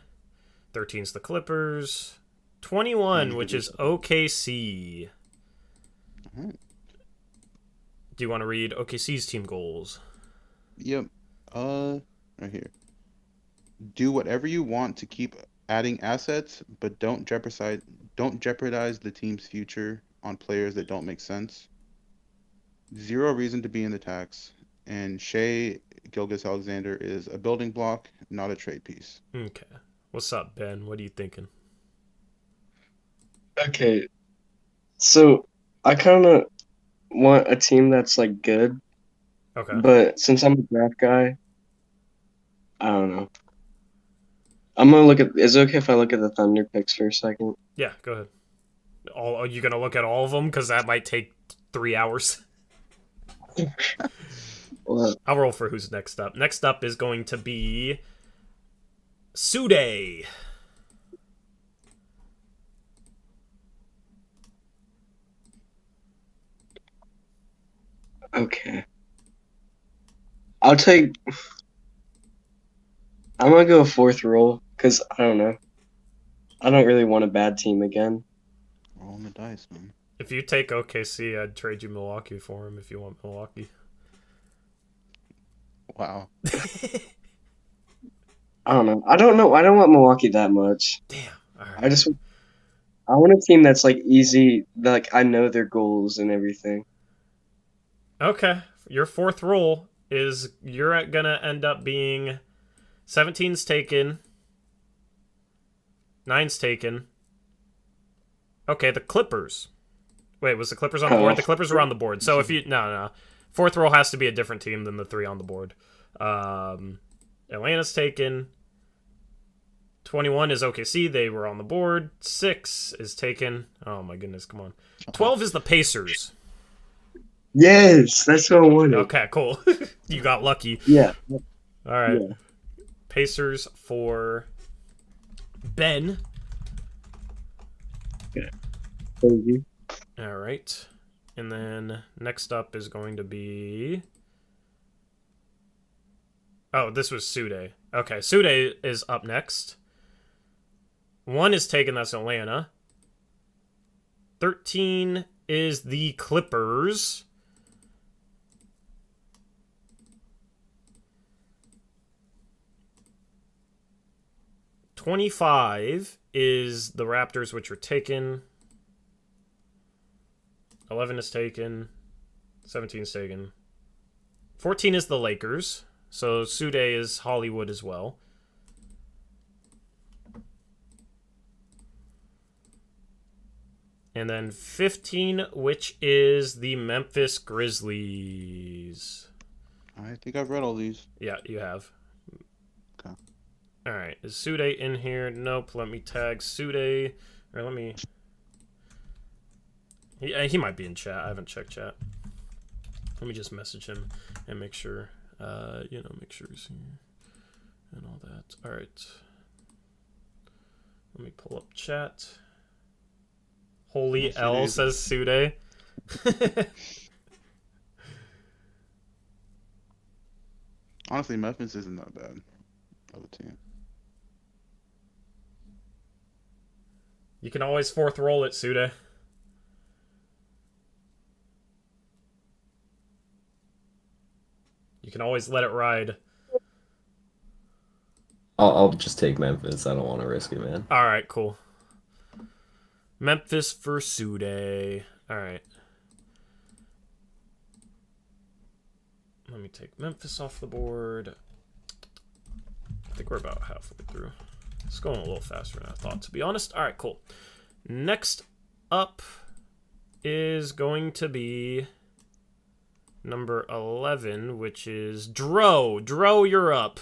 13's the Clippers. 21, which is OKC. All right. Do you want to read OKC's team goals? Yep. Right here. Do whatever you want to keep adding assets, but don't jeopardize the team's future on players that don't make sense. 0 reason to be in the tax. And Shea Gilgeous-Alexander is a building block, not a trade piece. Okay. What's up, Ben? What are you thinking? Okay. So I kind of want a team that's like good. Okay. But since I'm a draft guy, I don't know. I'm gonna look at. Is it okay if I look at the Thunder picks for a second? Yeah, go ahead. Are you gonna look at all of them? Because that might take 3 hours. Well, I'll roll for who's next up. Next up is going to be Sude. okay. I'm gonna go 4th roll because I don't know. I don't really want a bad team again. Rolling the dice, man. If you take OKC, I'd trade you Milwaukee for him if you want Milwaukee. Wow. I don't know. I don't want Milwaukee that much. Damn. All right. I want a team that's like easy, like I know their goals and everything. Okay. Your 4th roll is you're gonna end up being 17's taken. 9's taken. Okay, the Clippers. Wait, was the Clippers on the board? The Clippers were on the board. So if you no, fourth roll has to be a different team than the 3 on the board. Atlanta's taken. 21 is OKC. They were on the board. 6 is taken. Oh my goodness, come on. 12 is the Pacers. Yes, that's what I wanted. Okay, cool. You got lucky. Yeah. All right. Yeah. Pacers for Ben. Yeah. Thank you. All right. And then next up is going to be... Oh, this was Sude. Okay, Sude is up next. 1 is taken, that's Atlanta. 13 is the Clippers. $25 is the Raptors, which are taken. 11 is taken. 17 is taken. 14 is the Lakers. So Sude is Hollywood as well. And then 15, which is the Memphis Grizzlies. I think I've read all these. Yeah, you have. Okay. All right. Is Sude in here? Nope. Let me tag Sude. Or let me... He might be in chat. I haven't checked chat. Let me just message him and make sure, make sure he's here and all that. All right. Let me pull up chat. Holy L says Sude. Honestly, Memphis isn't that bad of a team. You can always fourth roll it, Sude. You can always let it ride. I'll just take Memphis. I don't want to risk it, man. All right, cool. Memphis for Sude. All right. Let me take Memphis off the board. I think we're about halfway through. It's going a little faster than I thought, to be honest. All right, cool. Next up is going to be number 11, which is Dro. Dro, you're up.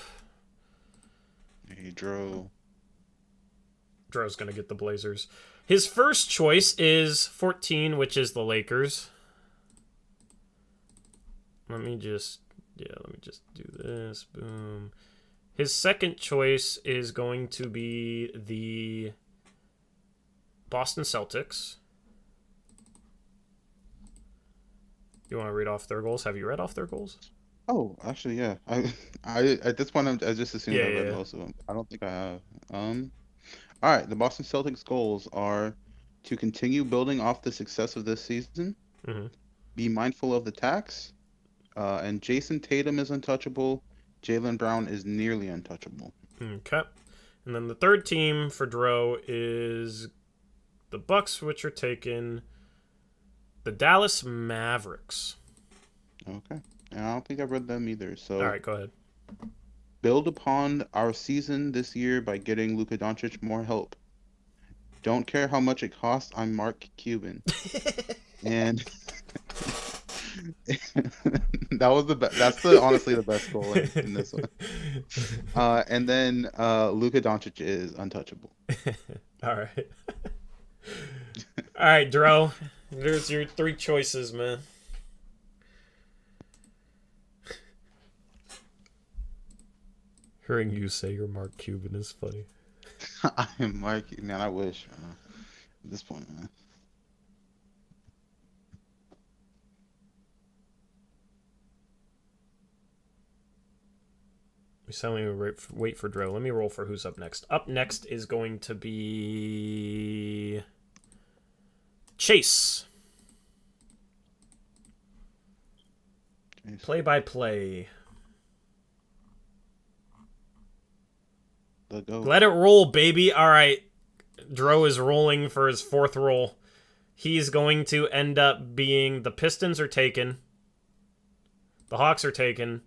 Hey, Dro. Dro's going to get the Blazers. His first choice is 14, which is the Lakers. Let me just do this. Boom. His second choice is going to be the Boston Celtics. You want to read off their goals? Have you read off their goals? Oh, actually, yeah. I at this point, I just assumed I read most of them. I don't think I have. All right. The Boston Celtics goals are to continue building off the success of this season, be mindful of the tax, and Jason Tatum is untouchable. Jaylen Brown is nearly untouchable. Okay. And then the third team for Dro is the Bucks, which are taking the Dallas Mavericks. Okay. And I don't think I've read them either. So all right, go ahead. Build upon our season this year by getting Luka Doncic more help. Don't care how much it costs. I'm Mark Cuban. And that was the best. That's honestly the best goal in this one. And then Luka Doncic is untouchable. All right. All right, Dro. There's your 3 choices, man. Hearing you say you're Mark Cuban is funny. I am Mark. Man, I wish. At this point, man. We suddenly wait for Dro. Let me roll for who's up next. Up next is going to be Chase. Play-by-play. Let it roll, baby. All right. Dro is rolling for his 4th roll. He's going to end up being the Pistons are taken. The Hawks are taken.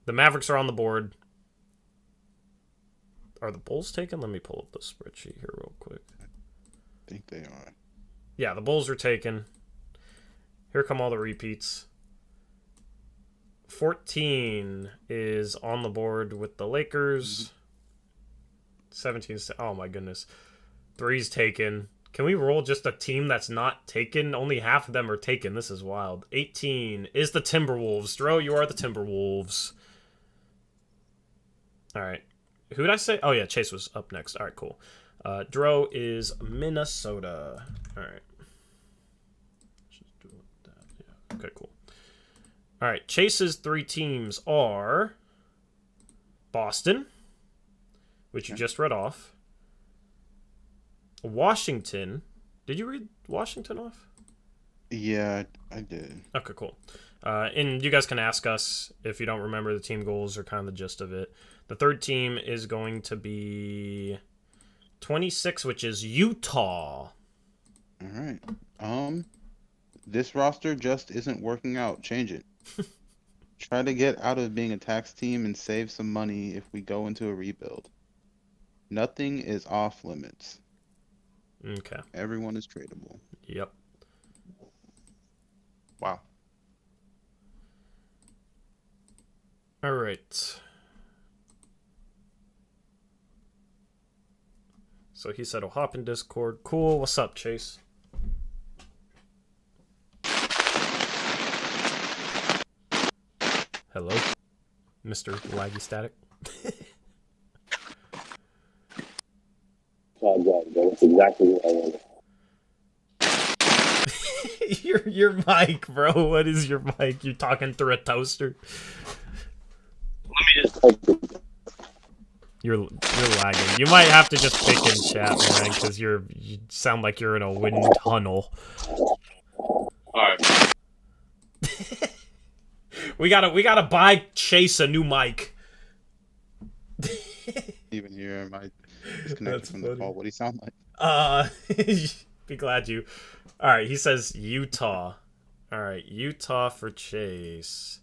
The Mavericks are on the board. Are the Bulls taken? Let me pull up the spreadsheet here real quick. I think they are. Yeah, the Bulls are taken. Here come all the repeats. 14 is on the board with the Lakers. 17 is... Oh, my goodness. 3's taken. Can we roll just a team that's not taken? Only half of them are taken. This is wild. 18 is the Timberwolves. Dro, you are the Timberwolves. All right. Who did I say? Oh, yeah, Chase was up next. All right, cool. Dro is Minnesota. All right. Just do that. Yeah. Okay, cool. All right. Chase's 3 teams are Boston, which you just read off. Washington. Did you read Washington off? Yeah, I did. Okay, cool. And you guys can ask us if you don't remember the team goals or kind of the gist of it. The third team is going to be 26, which is Utah. All right. This roster just isn't working out. Change it. Try to get out of being a tax team and save some money if we go into a rebuild. Nothing is off limits. Okay. Everyone is tradable. Yep. Wow. All right. So he said, "I'll hop in Discord." Cool. What's up, Chase? Hello, Mr. Laggy Static. That's exactly what I wanted. your mic, bro. What is your mic? You talking through a toaster? Let me just open. You're lagging. You might have to just pick in chat, man, because you sound like you're in a wind tunnel. Alright. We gotta buy Chase a new mic. Even here, my disconnected from the call. What do you sound like? Be glad you. All right, he says Utah. All right, Utah for Chase.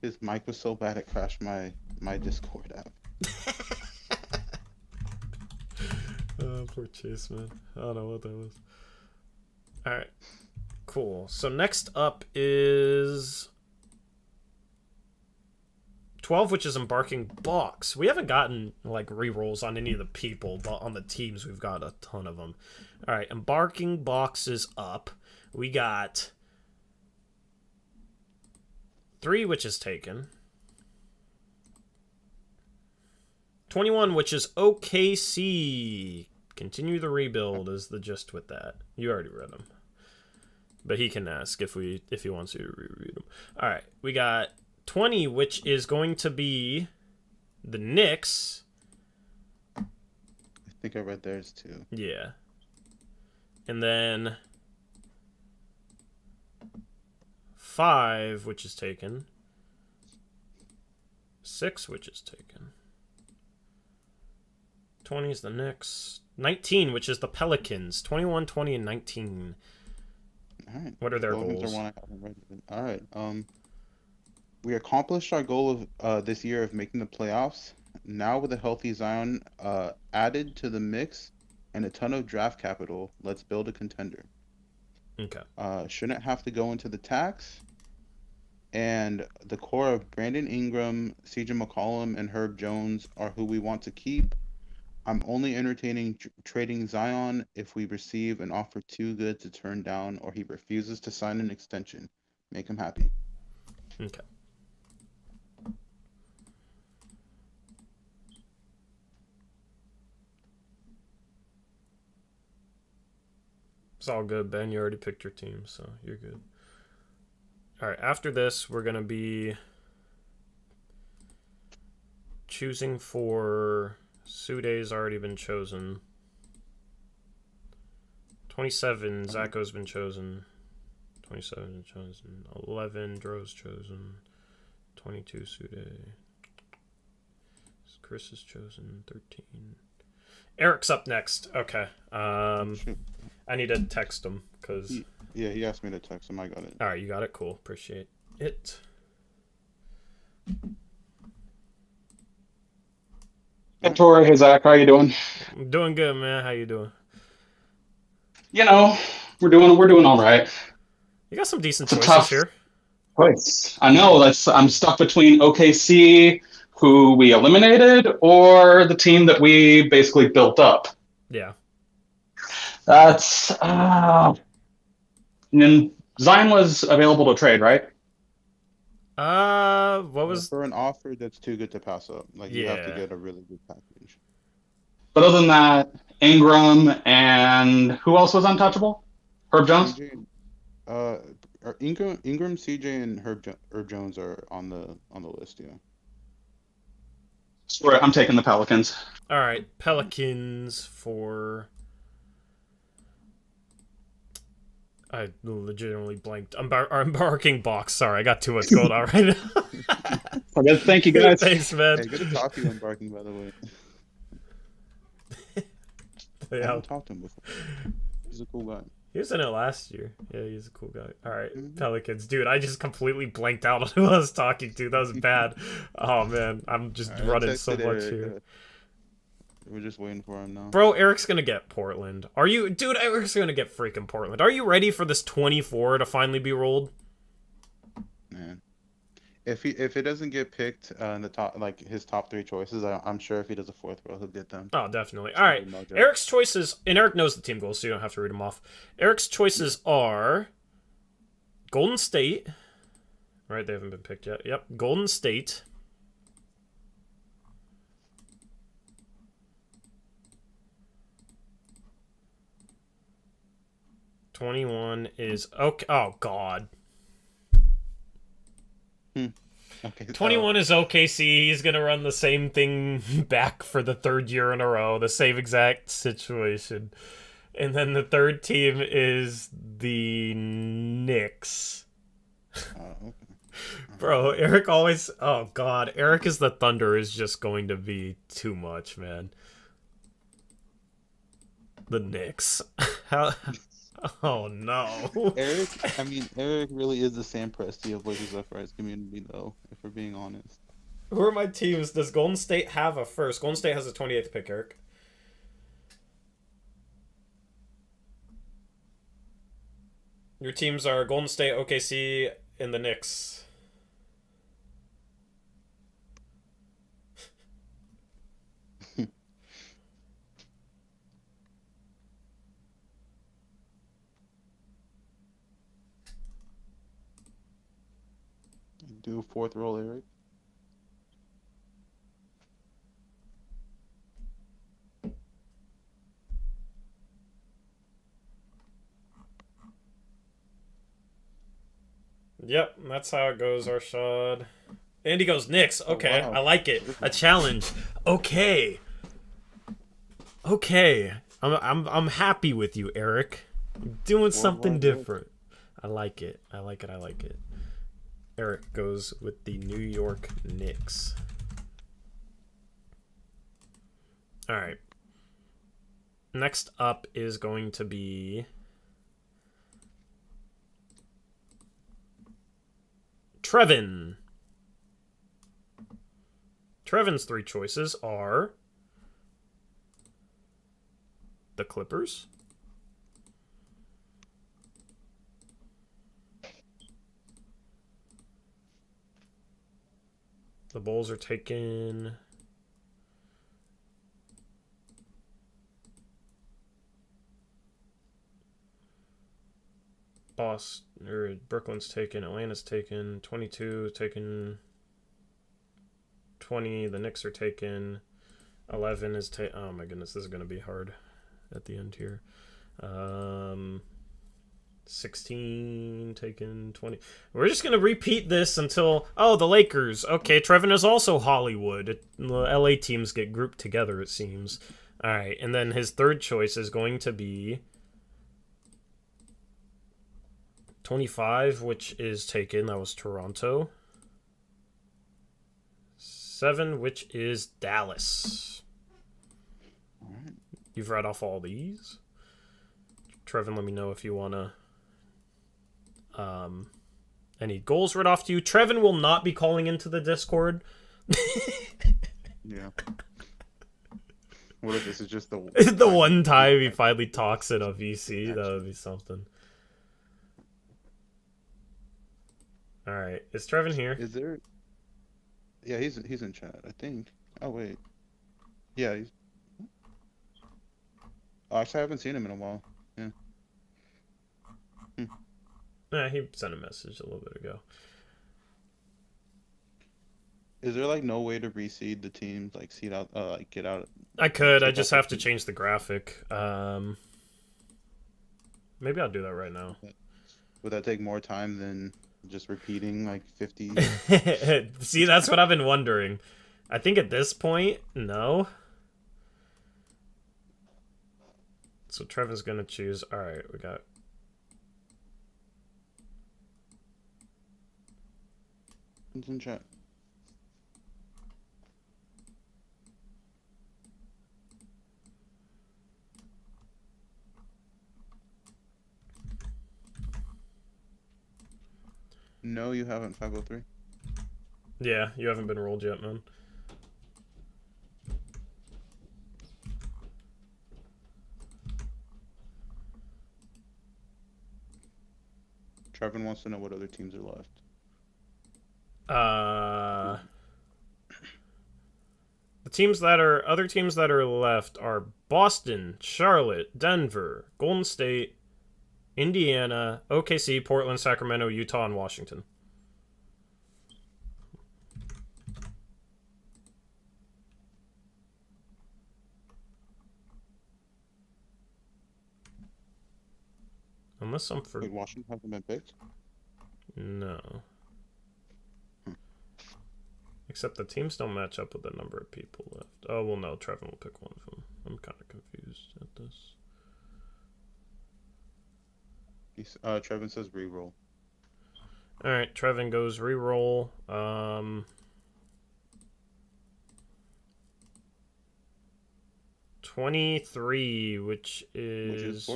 His mic was so bad it crashed my Discord app. Oh, poor Chase, man. I don't know what that was. All right, cool. So next up is 12, which is Embarking Box. We haven't gotten like rerolls on any of the people, but on the teams we've got a ton of them. All right, Embarking Box is up. We got 3, which is taken. 21, which is OKC. Continue the rebuild is the gist with that. You already read them, but he can ask if he wants you to reread them. All right, we got 20, which is going to be the Knicks. I think I read theirs too. Yeah. And then 5, which is taken. 6, which is taken. 20 is the Knicks. 19, which is the Pelicans. 21, 20, and 19. All right. What are their Pelicans goals? Are one I haven't read. All right. We accomplished our goal of this year of making the playoffs. Now with a healthy Zion added to the mix and a ton of draft capital, let's build a contender. Okay. Shouldn't have to go into the tax. And the core of Brandon Ingram, CJ McCollum, and Herb Jones are who we want to keep. I'm only entertaining trading Zion if we receive an offer too good to turn down or he refuses to sign an extension. Make him happy. Okay. It's all good, Ben. You already picked your team, so you're good. All right, after this, we're going to be choosing for... Sude's already been chosen. 27, Zacho's been chosen. 27 chosen. 11, Dro's chosen. 22, Sude. Chris is chosen. 13. Eric's up next. Okay. I need to text him because. Yeah, he asked me to text him. I got it. All right, you got it. Cool. Appreciate it. Hey, Tori. Hey, Zach. How you doing? I'm doing good, man. How you doing? You know, we're doing all right. You got some decent It's a choices tough here. choice. I know. I'm stuck between OKC, who we eliminated, or the team that we basically built up. Yeah. That's and Zion was available to trade, right? What was for an offer that's too good to pass up? Like you have to Yeah. get a really good package. But other than that, Ingram and who else was untouchable? Herb Jones. CJ, Ingram, CJ, and Herb Jones are on the list. Yeah. Sorry, I'm taking the Pelicans. All right, Pelicans for. I legitimately blanked. I'm barking box. Sorry, I got too much going on right now. Okay, thank you guys. Thanks, man. Hey, good to talk to you on barking, by the way. I haven't talked to him before. He's a cool guy. He was in it last year. Yeah, he's a cool guy. All right, Pelicans. Dude, I just completely blanked out on who I was talking to. That was bad. Oh, man. I'm just running so much here. We're just waiting for him now. Bro, Eric's going to get Portland. Are you... Dude, Eric's going to get freaking Portland. Are you ready for this 24 to finally be rolled? Man. If it doesn't get picked in the top, like his top 3 choices, I'm sure if he does a 4th row, he'll get them. Oh, definitely. All right. Eric's choices, and Eric knows the team goals, so you don't have to read them off. Eric's choices are Golden State. Right, they haven't been picked yet. Yep, Golden State. $21 is okay. Oh God. Okay. 21 is OKC. He's gonna run the same thing back for the 3rd year in a row. The same exact situation. And then the 3rd team is the Knicks. Okay. Bro, Eric always... Oh, God. Eric is the Thunder is just going to be too much, man. The Knicks. How... Oh, no. Eric really is the Sam Presti of Lakers Left Rights community, though, if we're being honest. Who are my teams? Does Golden State have a first? Golden State has a 28th pick, Eric. Your teams are Golden State, OKC, and the Knicks. Do 4th roll, Eric. Yep, that's how it goes, Arshad. Andy goes Knicks. Okay, wow. I like it. A challenge. Okay. Okay. I'm happy with you, Eric. You're doing something different. I like it. I like it. I like it. Eric goes with the New York Knicks. All right. Next up is going to be Trevin. Trevin's 3 choices are the Clippers, the Bulls are taken Brooklyn's taken, Atlanta's taken, 22 taken, 20, the Knicks are taken, 11 is taken. Oh my goodness, this is going to be hard at the end here. 16 taken, 20. We're just going to repeat this until... Oh, the Lakers. Okay, Trevin is also Hollywood. The LA teams get grouped together, it seems. All right, and then his 3rd choice is going to be 25, which is taken. That was Toronto. 7, which is Dallas. All right. You've read off all these. Trevin, let me know if you want to... any goals read off to you. Trevin will not be calling into the Discord. Yeah. What if this is just the the one time he finally talks in a VC? That would be something. All right, is Trevin here? Is there? Yeah, he's in chat, I think. Oh wait, yeah. Actually, I haven't seen him in a while. Yeah. Yeah, he sent a message a little bit ago. Is there like no way to reseed the teams, like seed out, like get out? I could. I just have to change the graphic. Maybe I'll do that right now. Would that take more time than just repeating like 50? See, that's what I've been wondering. I think at this point, no. So Trevor's gonna choose. All right, we got. It's in chat. No, you haven't. 503. Yeah, you haven't been rolled yet, man. Trevin wants to know what other teams are left. The other teams that are left are Boston, Charlotte, Denver, Golden State, Indiana, OKC, Portland, Sacramento, Utah, and Washington. Unless I'm for... Wait, Washington hasn't been picked? No. Except the teams don't match up with the number of people left. Oh, well, no, Trevin will pick one of them. I'm kind of confused at this. Trevin says reroll. Alright, Trevin goes reroll. 23, which is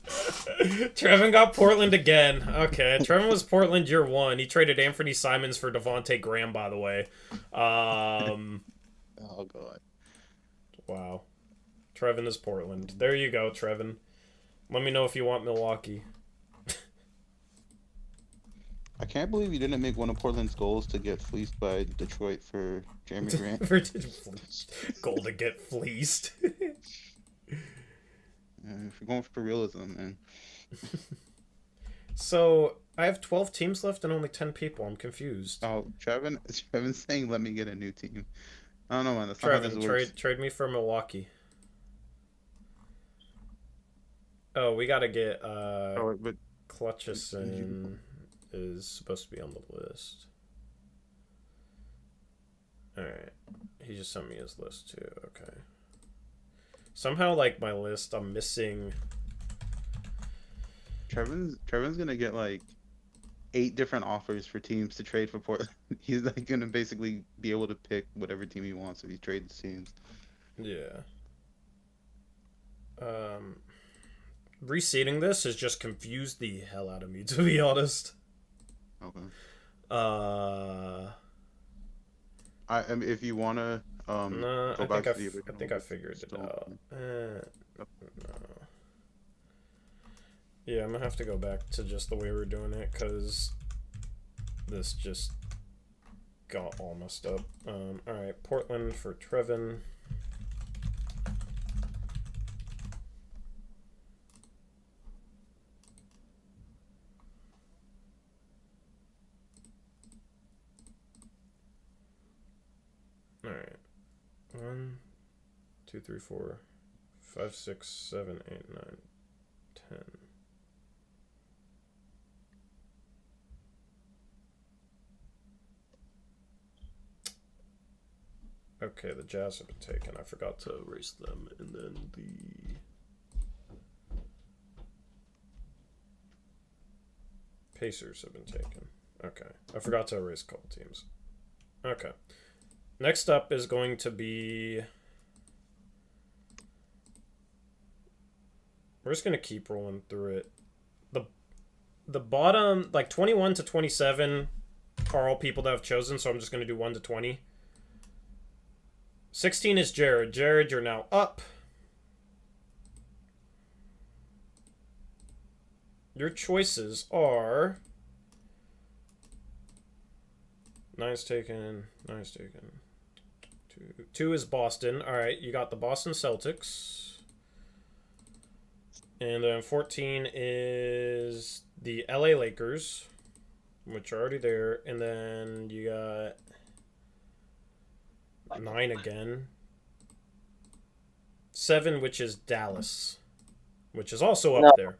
Trevin got Portland again. Okay, Trevin was Portland year one. He traded Anthony Simons for Devontae Graham, by the way. Oh god. Wow. Trevin is Portland. There you go, Trevin. Let me know if you want Milwaukee. I can't believe you didn't make one of Portland's goals to get fleeced by Detroit for Jeremy Grant. Goal to get fleeced. If you're going for realism, man. So, I have 12 teams left and only 10 people. I'm confused. Oh, Trevin's saying let me get a new team. I don't know, man. That's not how this works. Trade me for Milwaukee. Oh, we gotta get Clutchison is supposed to be on the list. Alright. He just sent me his list too. Okay. Somehow, like, my list, I'm missing... Trevin's gonna get, like, 8 different offers for teams to trade for Portland. He's, like, gonna basically be able to pick whatever team he wants if he trades teams. Yeah. Reseeding this has just confused the hell out of me, to be honest. Okay. I mean, if you wanna no, go back to the original, I think I figured it out. No. Yeah, I'm gonna have to go back to just the way we're doing it because this just got all messed up. All right, Portland for Trevin. Alright. 1, 2, 3, 4, 5, 6, 7, 8, 9, 10. Okay, the Jazz have been taken. I forgot to erase them. And then the... Pacers have been taken. Okay. I forgot to erase a couple teams. Okay. Next up is going to be... We're just going to keep rolling through it. The bottom, like 21 to 27 are all people that I've chosen, so I'm just going to do 1 to 20. 16 is Jared. Jared, you're now up. Your choices are... 9's taken. 9's taken. 2 is Boston. All right, you got the Boston Celtics. And then 14 is the LA Lakers, which are already there. And then you got 9 again. 7, which is Dallas, which is also up there.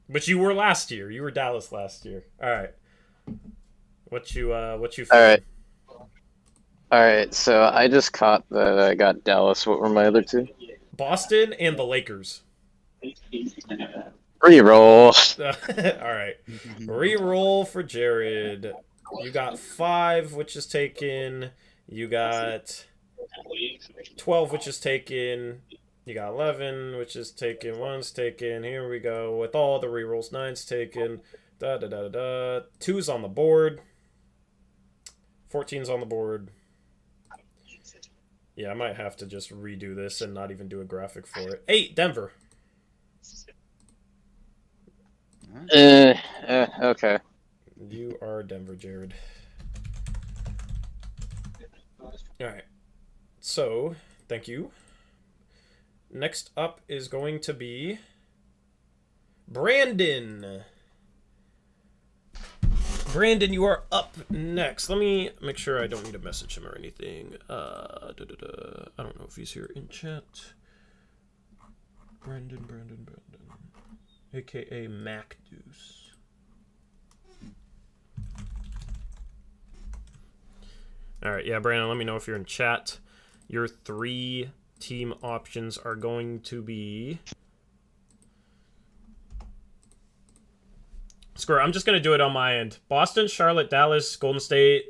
Which you were last year. You were Dallas last year. All right. What you feeling? All right, so I just caught that I got Dallas. What were my other two? Boston and the Lakers. Reroll. All right. Reroll for Jared. You got 5, which is taken. You got 12, which is taken. You got 11, which is taken. 1's taken. Here we go with all the rerolls. 9's taken. 2's on the board. 14's on the board. Yeah, I might have to just redo this and not even do a graphic for it. 8, Denver. Okay. You are Denver, Jared. Alright. So, thank you. Next up is going to be Brandon. Brandon, you are up next. Let me make sure I don't need to message him or anything. I don't know if he's here in chat. Brandon. AKA Mac Deuce. Alright, yeah, Brandon, let me know if you're in chat. Your 3 team options are going to be... Screw it, I'm just going to do it on my end. Boston, Charlotte, Dallas, Golden State,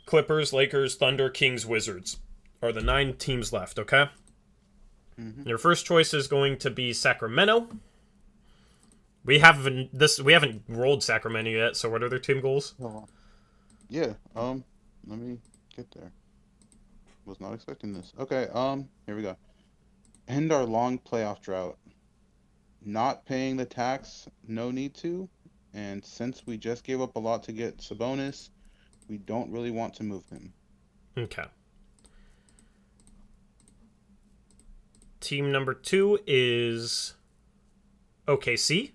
Clippers, Lakers, Thunder, Kings, Wizards are the 9 teams left, okay? Mm-hmm. Your first choice is going to be Sacramento. We haven't rolled Sacramento yet, so what are their team goals? Yeah, let me get there. Was not expecting this. Okay, here we go. End our long playoff drought. Not paying the tax, no need to. And since we just gave up a lot to get Sabonis, we don't really want to move him. Okay. Team number 2 is OKC.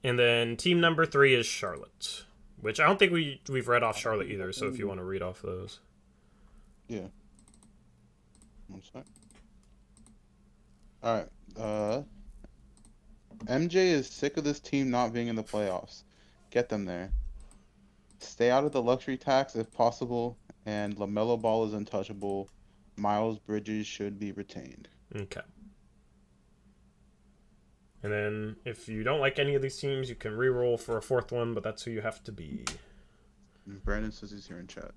And then team number 3 is Charlotte. Which I don't think we've read off Charlotte either, so if you want to read off those. Yeah. One sec. Alright. MJ is sick of this team not being in the playoffs. Get them there. Stay out of the luxury tax if possible, and LaMelo Ball is untouchable. Miles Bridges should be retained. Okay. And then if you don't like any of these teams, you can re-roll for a 4th one, but that's who you have to be. Brandon says he's here in chat.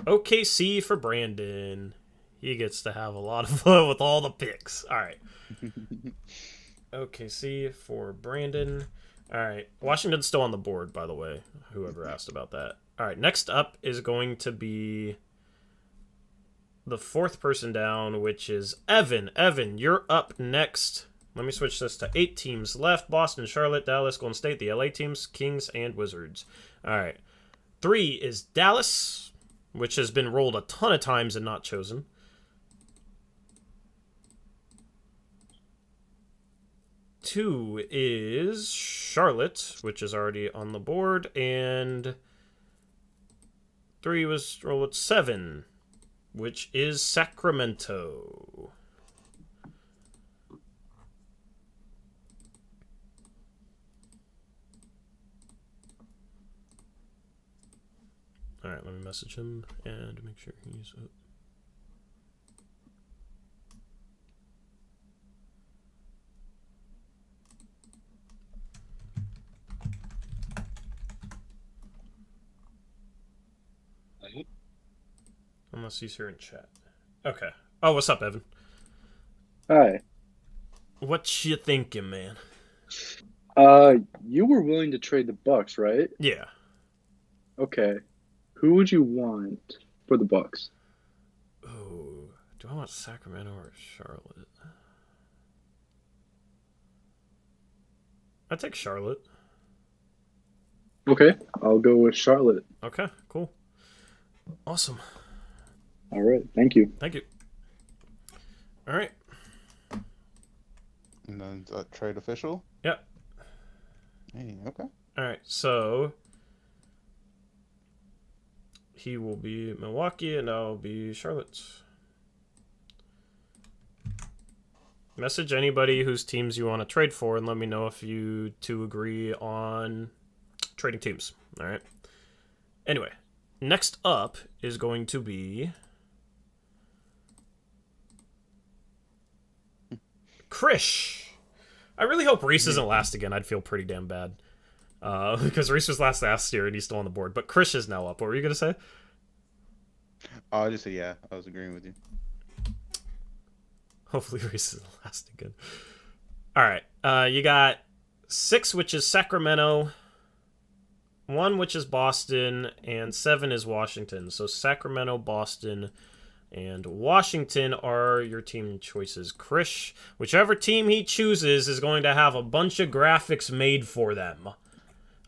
OKC for Brandon. He gets to have a lot of fun with all the picks. All right. OKC for Brandon. All right. Washington's still on the board, by the way. Whoever asked about that. All right. Next up is going to be the 4th person down, which is Evan. Evan, you're up next. Let me switch this to 8 teams left. Boston, Charlotte, Dallas, Golden State, the LA teams, Kings, and Wizards. All right. 3 is Dallas, which has been rolled a ton of times and not chosen. 2 is Charlotte, which is already on the board. And 3 was rolled at 7, which is Sacramento. Alright, let me message him and make sure he's up. Unless he's here in chat. Okay. Oh, what's up, Evan? Hi. What you thinking, man? You were willing to trade the Bucks, right? Yeah. Okay. Who would you want for the Bucks? Oh, do I want Sacramento or Charlotte? I'd take Charlotte. Okay, I'll go with Charlotte. Okay, cool. Awesome. All right, thank you. Thank you. All right. And then trade official? Yep. Hey, okay. All right, so he will be Milwaukee and I'll be Charlotte. Message anybody whose teams you want to trade for and let me know if you two agree on trading teams. All right. Anyway, next up is going to be Krish. I really hope Reese isn't last again. I'd feel pretty damn bad. Because Reese was last year and he's still on the board. But Krish is now up. What were you going to say? I just said yeah. I was agreeing with you. Hopefully Reese isn't last again. All right. You got 6, which is Sacramento. 1, which is Boston. And 7 is Washington. So Sacramento, Boston, and Washington are your team choices. Krish, whichever team he chooses is going to have a bunch of graphics made for them.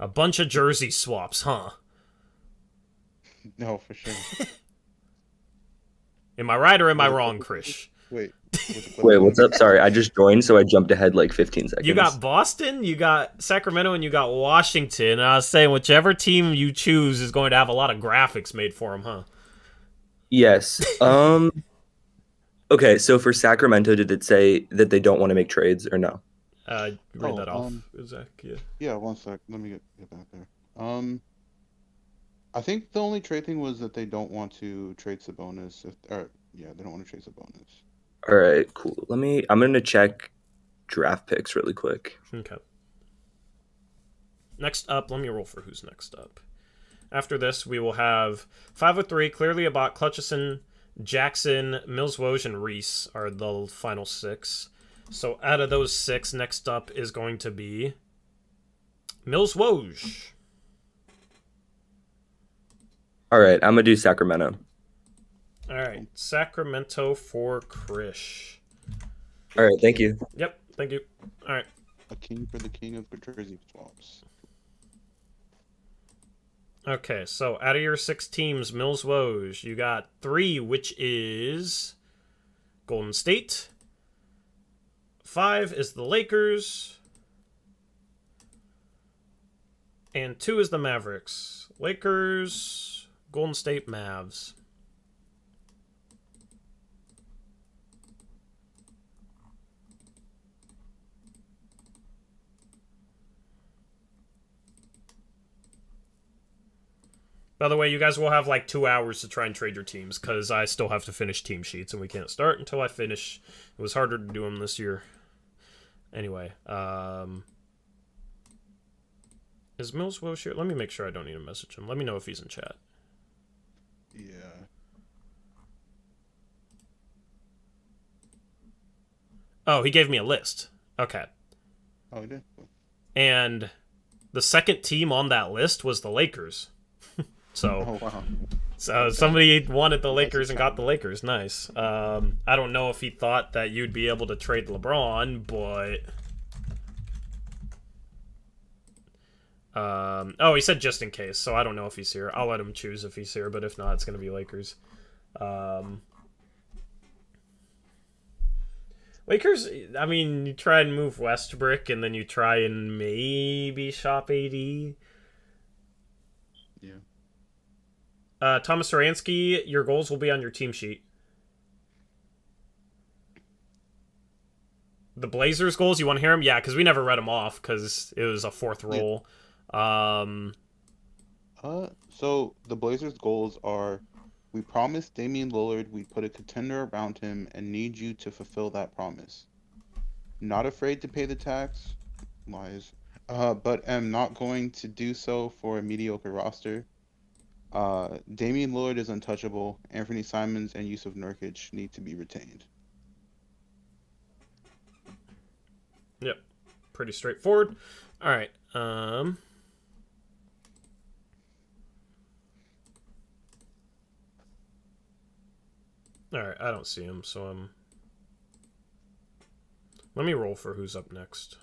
A bunch of jersey swaps, huh? No, for sure. Am I right or am I wrong, Krish? Wait. Wait, what's up? Sorry, I just joined, so I jumped ahead like 15 seconds. You got Boston, you got Sacramento, and you got Washington. And I was saying whichever team you choose is going to have a lot of graphics made for them, huh? Yes. Okay, so for Sacramento, did it say that they don't want to make trades or no? Read that off, Zach. Yeah. Yeah, one sec. Let me get back there. I think the only trade thing was that they don't want to trade Sabonis. They don't want to trade Sabonis. All right, cool. I'm going to check draft picks really quick. Okay. Next up, let me roll for who's next up. After this, we will have 503, Clearly About, Clutchison, Jackson, Mills, Woj, and Reese are the final 6. So out of those 6, next up is going to be Mills, Woj. All right, I'm going to do Sacramento. All right, Sacramento for Krish. All right, thank you. Yep, thank you. All right. A king for the king of jersey swaps. Okay, so out of your 6 teams, Mills, Woj, you got 3, which is Golden State. 5 is the Lakers. And 2 is the Mavericks. Lakers, Golden State, Mavs. By the way, you guys will have like 2 hours to try and trade your teams because I still have to finish team sheets and we can't start until I finish. It was harder to do them this year. Anyway, is Mills Woj here? Let me make sure I don't need to message him. Let me know if he's in chat. Yeah. Oh, he gave me a list. Okay. Oh, he did? And the second team on that list was the Lakers. So, oh, wow. So somebody wanted the Lakers and got the Lakers. Nice. I don't know if he thought that you'd be able to trade LeBron, but... oh, he said just in case, so I don't know if he's here. I'll let him choose if he's here, but if not, it's going to be Lakers. Lakers, I mean, you try and move Westbrook, and then you try and maybe shop AD. Yeah. Thomas Saransky, your goals will be on your team sheet. The Blazers goals, you want to hear them? Yeah, because we never read them off because it was a 4th roll. So the Blazers goals are: we promised Damian Lillard we'd put a contender around him and need you to fulfill that promise. Not afraid to pay the tax, lies, but am not going to do so for a mediocre roster. Damian Lillard is untouchable. Anthony Simons and Yusuf Nurkic need to be retained. Yep. Pretty straightforward. All right. Alright, I don't see him, so let me roll for who's up next.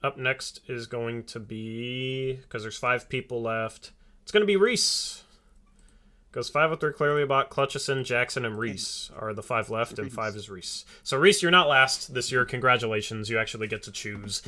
Up next is going to be, because there's 5 people left, it's going to be Reese. Goes 503, clearly about Clutchison, Jackson, and Reese are the 5 left, and 5 is Reese. So Reese, you're not last this year. Congratulations. You actually get to choose.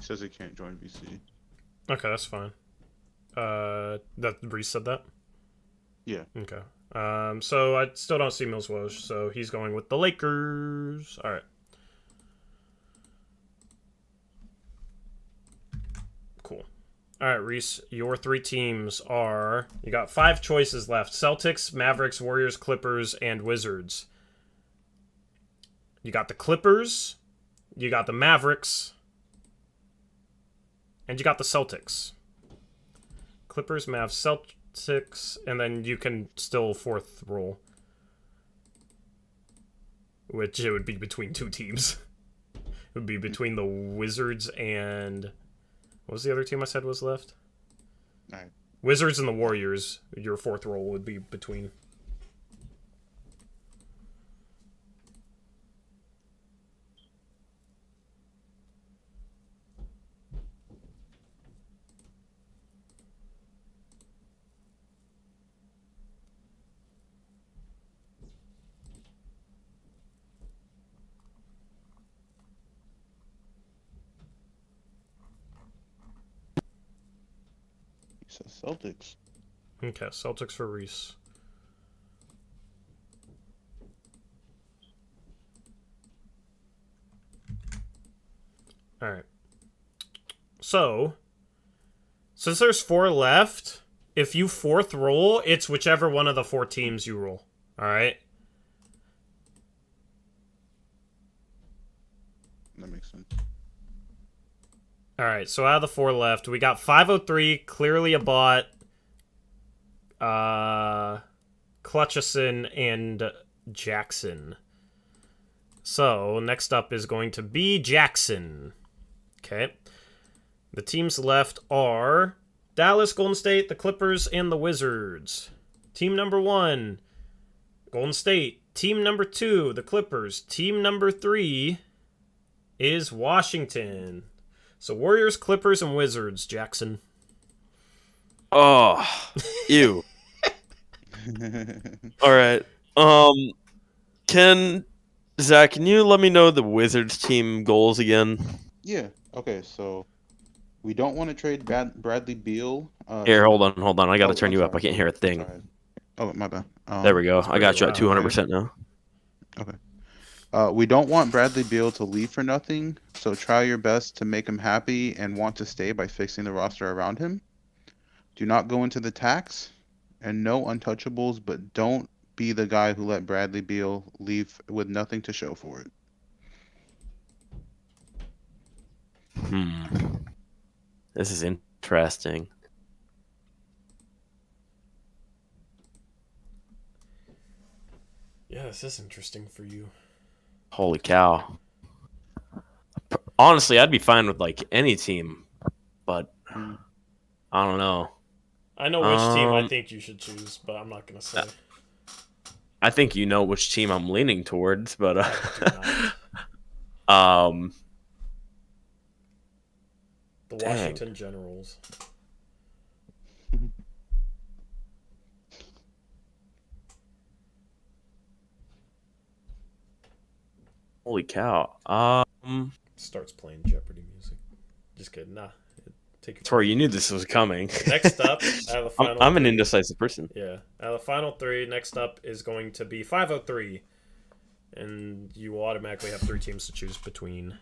Says he can't join VC. Okay, that's fine. That Reese said that? Yeah. Okay. So I still don't see Mills Woj, so he's going with the Lakers. All right. Cool. All right, Reese, your 3 teams are, you got 5 choices left: Celtics, Mavericks, Warriors, Clippers, and Wizards. You got the Clippers, you got the Mavericks, and you got the Celtics. Clippers, Mavs, Celtics, and then you can still 4th roll. Which it would be between 2 teams. It would be between the Wizards and... What was the other team I said was left? All right. Wizards and the Warriors. Your 4th roll would be between. He says Celtics. Okay, Celtics for Reese. Alright. So, since there's 4 left, if you 4th roll, it's whichever one of the 4 teams you roll. Alright? That makes sense. Alright, so out of the 4 left, we got 503, clearly a bot, Clutchison, and Jackson. So, next up is going to be Jackson. Okay. The teams left are Dallas, Golden State, the Clippers, and the Wizards. Team number 1, Golden State. Team number 2, the Clippers. Team number 3 is Washington. So Warriors, Clippers, and Wizards, Jackson. Oh, ew. All right. Zach, can you let me know the Wizards team goals again? Yeah. Okay. So we don't want to trade Bradley Beal. Here, hold on. I got to turn you up. I can't hear a thing. Oh, my bad. There we go. I got you at 200% now. Okay. We don't want Bradley Beal to leave for nothing, so try your best to make him happy and want to stay by fixing the roster around him. Do not go into the tax, and no untouchables, but don't be the guy who let Bradley Beal leave with nothing to show for it. This is interesting. Yeah, this is interesting for you. Holy cow. Honestly, I'd be fine with like any team, but I don't know. I know which team I think you should choose, but I'm not going to say. I think you know which team I'm leaning towards, but the dang. Washington Generals. Holy cow. Starts playing Jeopardy music. Just kidding. Nah. Take your Tori, you knew this was coming. Next up, out of the final I'm an 3, indecisive person. Yeah. Out of the final 3, next up is going to be 503. And you will automatically have 3 teams to choose between.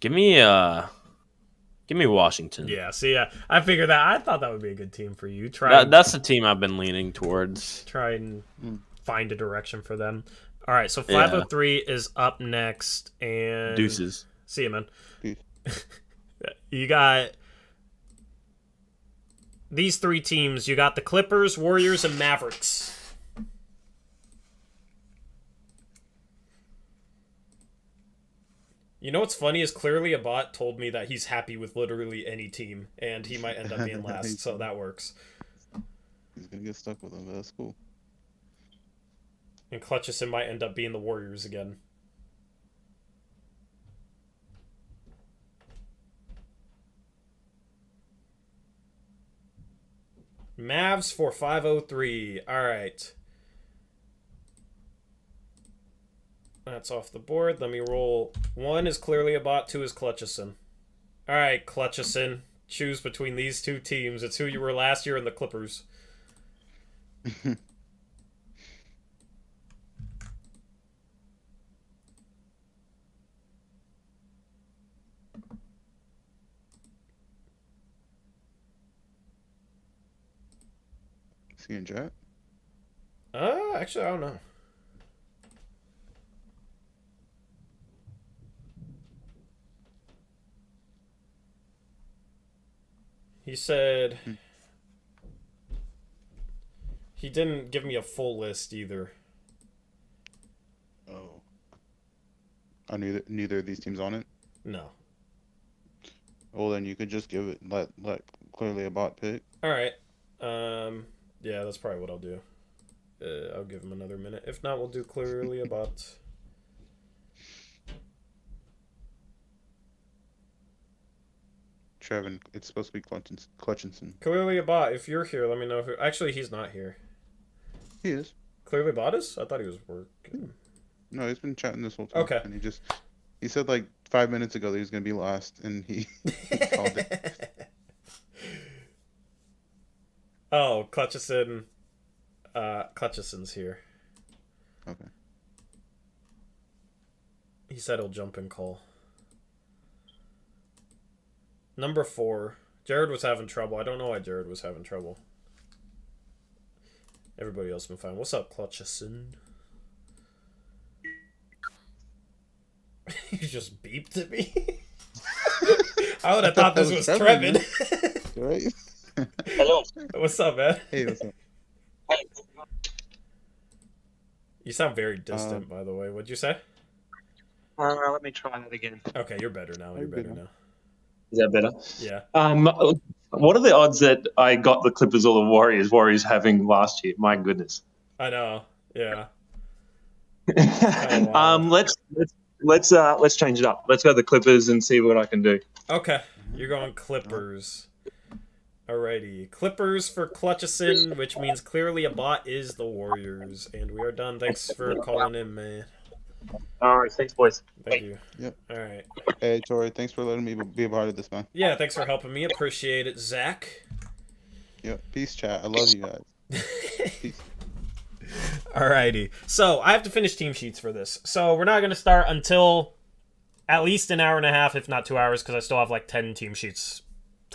Give me Washington. Yeah, see, I figured that. I thought that would be a good team for you. That's the team I've been leaning towards. Try and find a direction for them. All right, so 503 is up next, and Deuces. See you, man. You got these three teams. You got the Clippers, Warriors, and Mavericks. You know what's funny is clearly a bot told me that he's happy with literally any team, and he might end up being last, so that works. He's gonna get stuck with them, but that's cool. And Clutchison might end up being the Warriors again. Mavs for 503. All right. That's off the board. Let me roll. 1 is clearly a bot. 2 is Clutchison. All right, Clutchison. Choose between these two teams. It's who you were last year in the Clippers. Is he in chat? Actually, I don't know. He said he didn't give me a full list either. Oh. Are neither of these teams on it? No. Well, then you could just let clearly a bot pick. All right. Yeah, that's probably what I'll do. I'll give him another minute. If not, we'll do clearly a bot. Trevin, it's supposed to be Clutchinson. Clearly a bot. If you're here, let me know. Actually, he's not here. He is. Clearly bot is? I thought he was working. No, he's been chatting this whole time. Okay. And he said like 5 minutes ago that he was going to be last, and he called it. Oh, Clutchison's here. Okay. He said he'll jump in call. Number 4. Jared was having trouble. I don't know why Jared was having trouble. Everybody else been fine. What's up, Clutchison? You just beeped at me? I would have thought this was Trevin. Right? Hello. What's up, man? Hey, what's up? You sound very distant, by the way. What'd you say? Let me try that again. Okay, you're better now. You're better now. Is that better? Yeah. What are the odds that I got the Clippers or the Warriors? Warriors having last year. My goodness. I know. Yeah. Let's change it up. Let's go to the Clippers and see what I can do. Okay, you're going Clippers. Alrighty, Clippers for Clutchison, which means clearly a bot is the Warriors, and we are done. Thanks for calling in, man. All right, thanks, boys. Thank you. Yep. All right. Hey, Tori, thanks for letting me be a part of this, man. Yeah, thanks for helping me. Appreciate it, Zach. Yep. Peace, chat. I love you guys. Peace. Alrighty. So, I have to finish team sheets for this. So, we're not going to start until at least an hour and a half, if not 2 hours, because I still have like 10,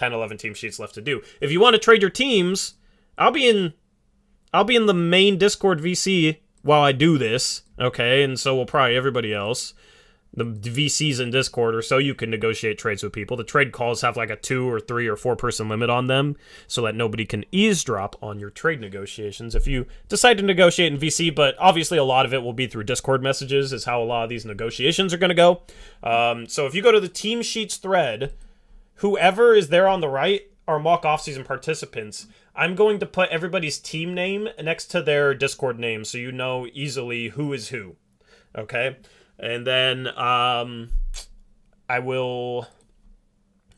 11 team sheets left to do. If you want to trade your teams, I'll be in the main Discord VC while I do this, okay? And so will probably everybody else. The VCs in Discord or so you can negotiate trades with people. The trade calls have like a 2 or 3 or 4 person limit on them so that nobody can eavesdrop on your trade negotiations if you decide to negotiate in VC, but obviously a lot of it will be through Discord messages is how a lot of these negotiations are going to go. So if you go to the team sheets thread, whoever is there on the right are mock offseason participants. I'm going to put everybody's team name next to their Discord name so you know easily who is who. Okay? And then I will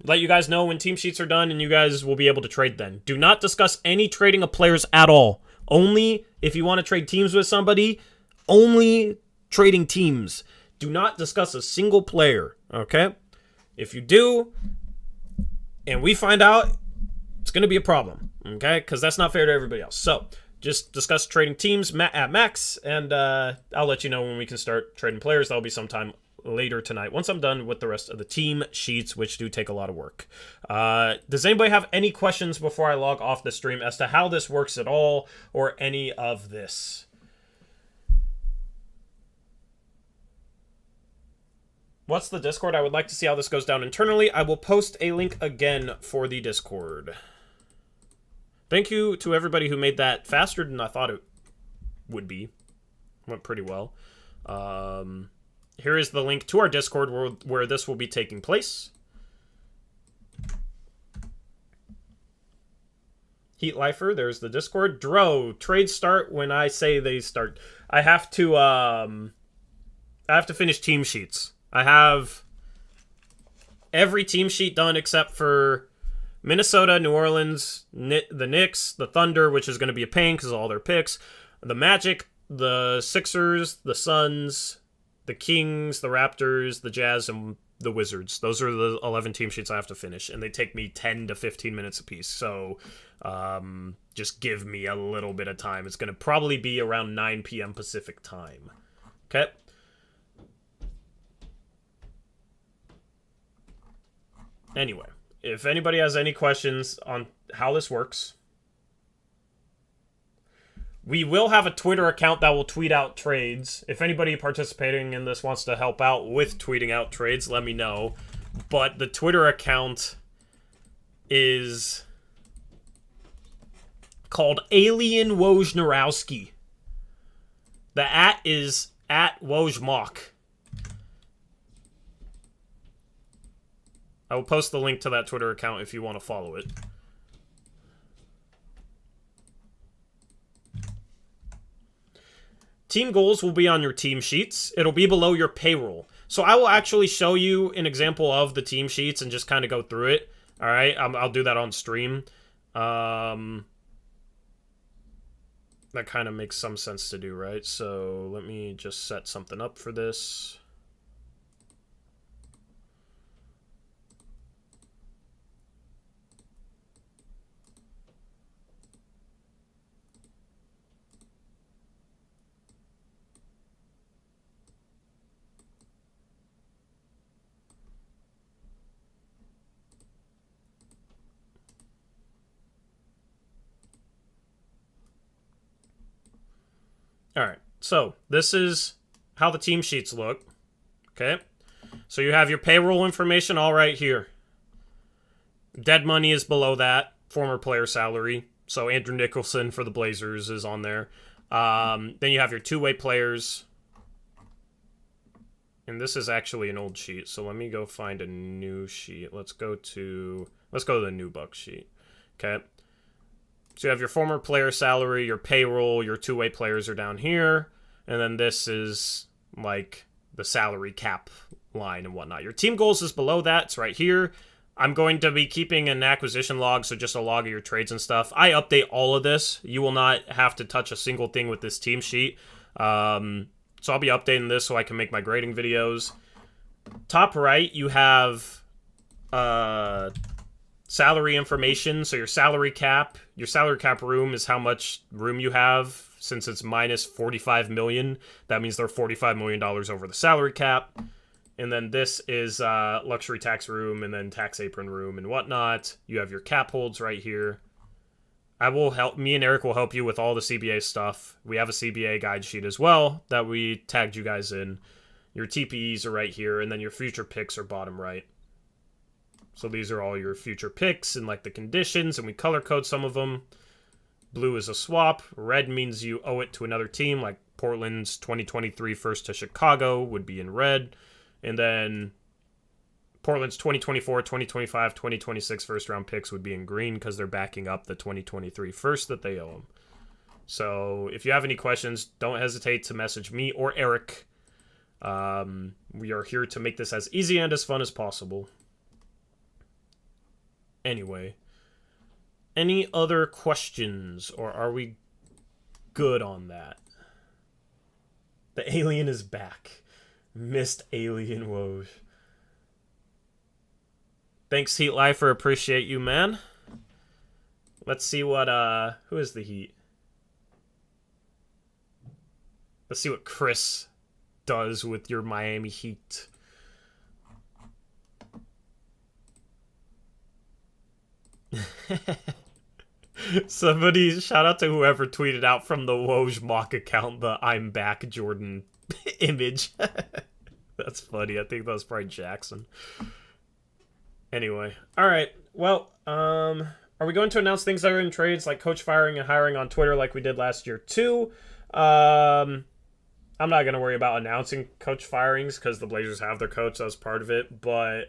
let you guys know when team sheets are done and you guys will be able to trade then. Do not discuss any trading of players at all. Only if you want to trade teams with somebody, only trading teams. Do not discuss a single player, okay? If you do, and we find out, it's going to be a problem, okay? Because that's not fair to everybody else. So, just discuss trading teams at max, and I'll let you know when we can start trading players. That'll be sometime later tonight once I'm done with the rest of the team sheets, which do take a lot of work. Does anybody have any questions before I log off the stream as to how this works at all or any of this? What's the Discord? I would like to see how this goes down internally. I will post a link again for the Discord. Thank you to everybody who made that faster than I thought it would be. Went pretty well. Here is the link to our Discord where this will be taking place. Heat Lifer, there's the Discord. Dro, trades start when I say they start. I have to finish team sheets. I have every team sheet done except for Minnesota, New Orleans, the Knicks, the Thunder, which is going to be a pain because of all their picks, the Magic, the Sixers, the Suns, the Kings, the Raptors, the Jazz, and the Wizards. Those are the 11 team sheets I have to finish, and they take me 10 to 15 minutes apiece. So just give me a little bit of time. It's going to probably be around 9 p.m. Pacific time. Okay? Anyway, if anybody has any questions on how this works, we will have a Twitter account that will tweet out trades. If anybody participating in this wants to help out with tweeting out trades, let me know. But the Twitter account is called Alien Wojnarowski. The @ is @Wojmock. I will post the link to that Twitter account if you want to follow it. Team goals will be on your team sheets. It'll be below your payroll. So I will actually show you an example of the team sheets and just kind of go through it. All right, I'll do that on stream. That kind of makes some sense to do, right? So let me just set something up for this. All right, so this is how the team sheets look, okay? So you have your payroll information all right here. Dead money is below that, former player salary. So Andrew Nicholson for the Blazers is on there. Then you have your two-way players. And this is actually an old sheet, so let me go find a new sheet. Let's go to the new Bucks sheet, okay? So you have your former player salary, your payroll, your two-way players are down here, and then this is like the salary cap line and whatnot. Your team goals is below that. It's right here. I'm going to be keeping an acquisition log, so just a log of your trades and stuff. I update all of this. You will not have to touch a single thing with this team sheet. So I'll be updating this so I can make my grading videos. Top right, you have salary information. So your salary cap room is how much room you have. Since it's minus 45 million, that means they're $45 million over the salary cap. And then this is luxury tax room and then tax apron room and whatnot. You have your cap holds right here. Me and Eric will help you with all the CBA stuff. We have a CBA guide sheet as well that we tagged you guys in. Your TPEs are right here, and then your future picks are bottom right. So these are all your future picks and like the conditions, and we color code some of them. Blue is a swap. Red means you owe it to another team, like Portland's 2023 first to Chicago would be in red. And then Portland's 2024, 2025, 2026 first round picks would be in green because they're backing up the 2023 first that they owe them. So if you have any questions, don't hesitate to message me or Eric. We are here to make this as easy and as fun as possible. Anyway, any other questions, or are we good on that? The alien is back. Missed alien Woj. Thanks, Heat Lifer. Appreciate you, man. Let's see what, who is the Heat? Let's see what Chris does with your Miami Heat. Somebody, shout out to whoever tweeted out from the Woj mock account the "I'm back" Jordan image. That's funny. I think that was probably Jackson. Anyway, all right. Well, are we going to announce things that are in trades like coach firing and hiring on Twitter like we did last year too? I'm not going to worry about announcing coach firings because the Blazers have their coach. That was part of it. But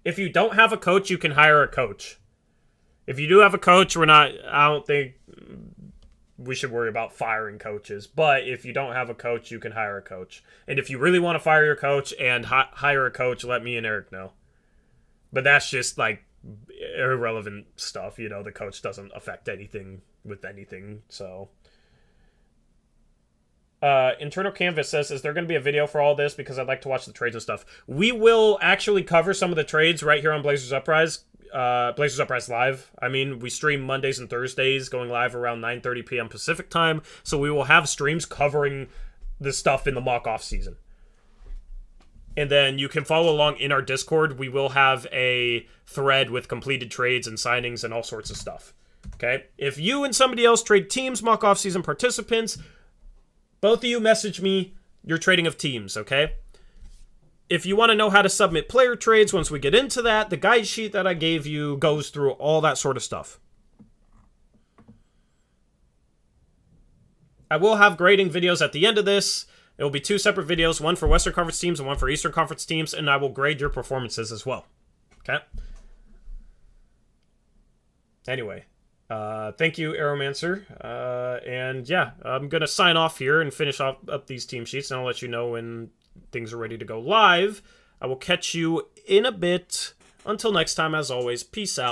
if you don't have a coach, you can hire a coach. If you do have a coach, I don't think we should worry about firing coaches. But if you don't have a coach, you can hire a coach. And if you really want to fire your coach and hire a coach, let me and Eric know. But that's just like irrelevant stuff. You know, the coach doesn't affect anything with anything. So Internal Canvas says, is there going to be a video for all this? Because I'd like to watch the trades and stuff. We will actually cover some of the trades right here on Blazers Uprise. Blazers Uprise Live. I mean, we stream Mondays and Thursdays, going live around 9:30 p.m. Pacific time. So we will have streams covering the stuff in the mock off season. And then you can follow along in our Discord. We will have a thread with completed trades and signings and all sorts of stuff. Okay? If you and somebody else trade teams, mock off season participants, both of you message me your trading of teams, okay? If you want to know how to submit player trades once we get into that, the guide sheet that I gave you goes through all that sort of stuff. I will have grading videos at the end of this. It will be 2 separate videos, one for Western Conference teams and one for Eastern Conference teams, and I will grade your performances as well. Okay? Anyway, thank you, Aeromancer. And yeah, I'm going to sign off here and finish up these team sheets, and I'll let you know when things are ready to go live. I will catch you in a bit. Until next time, as always, peace out.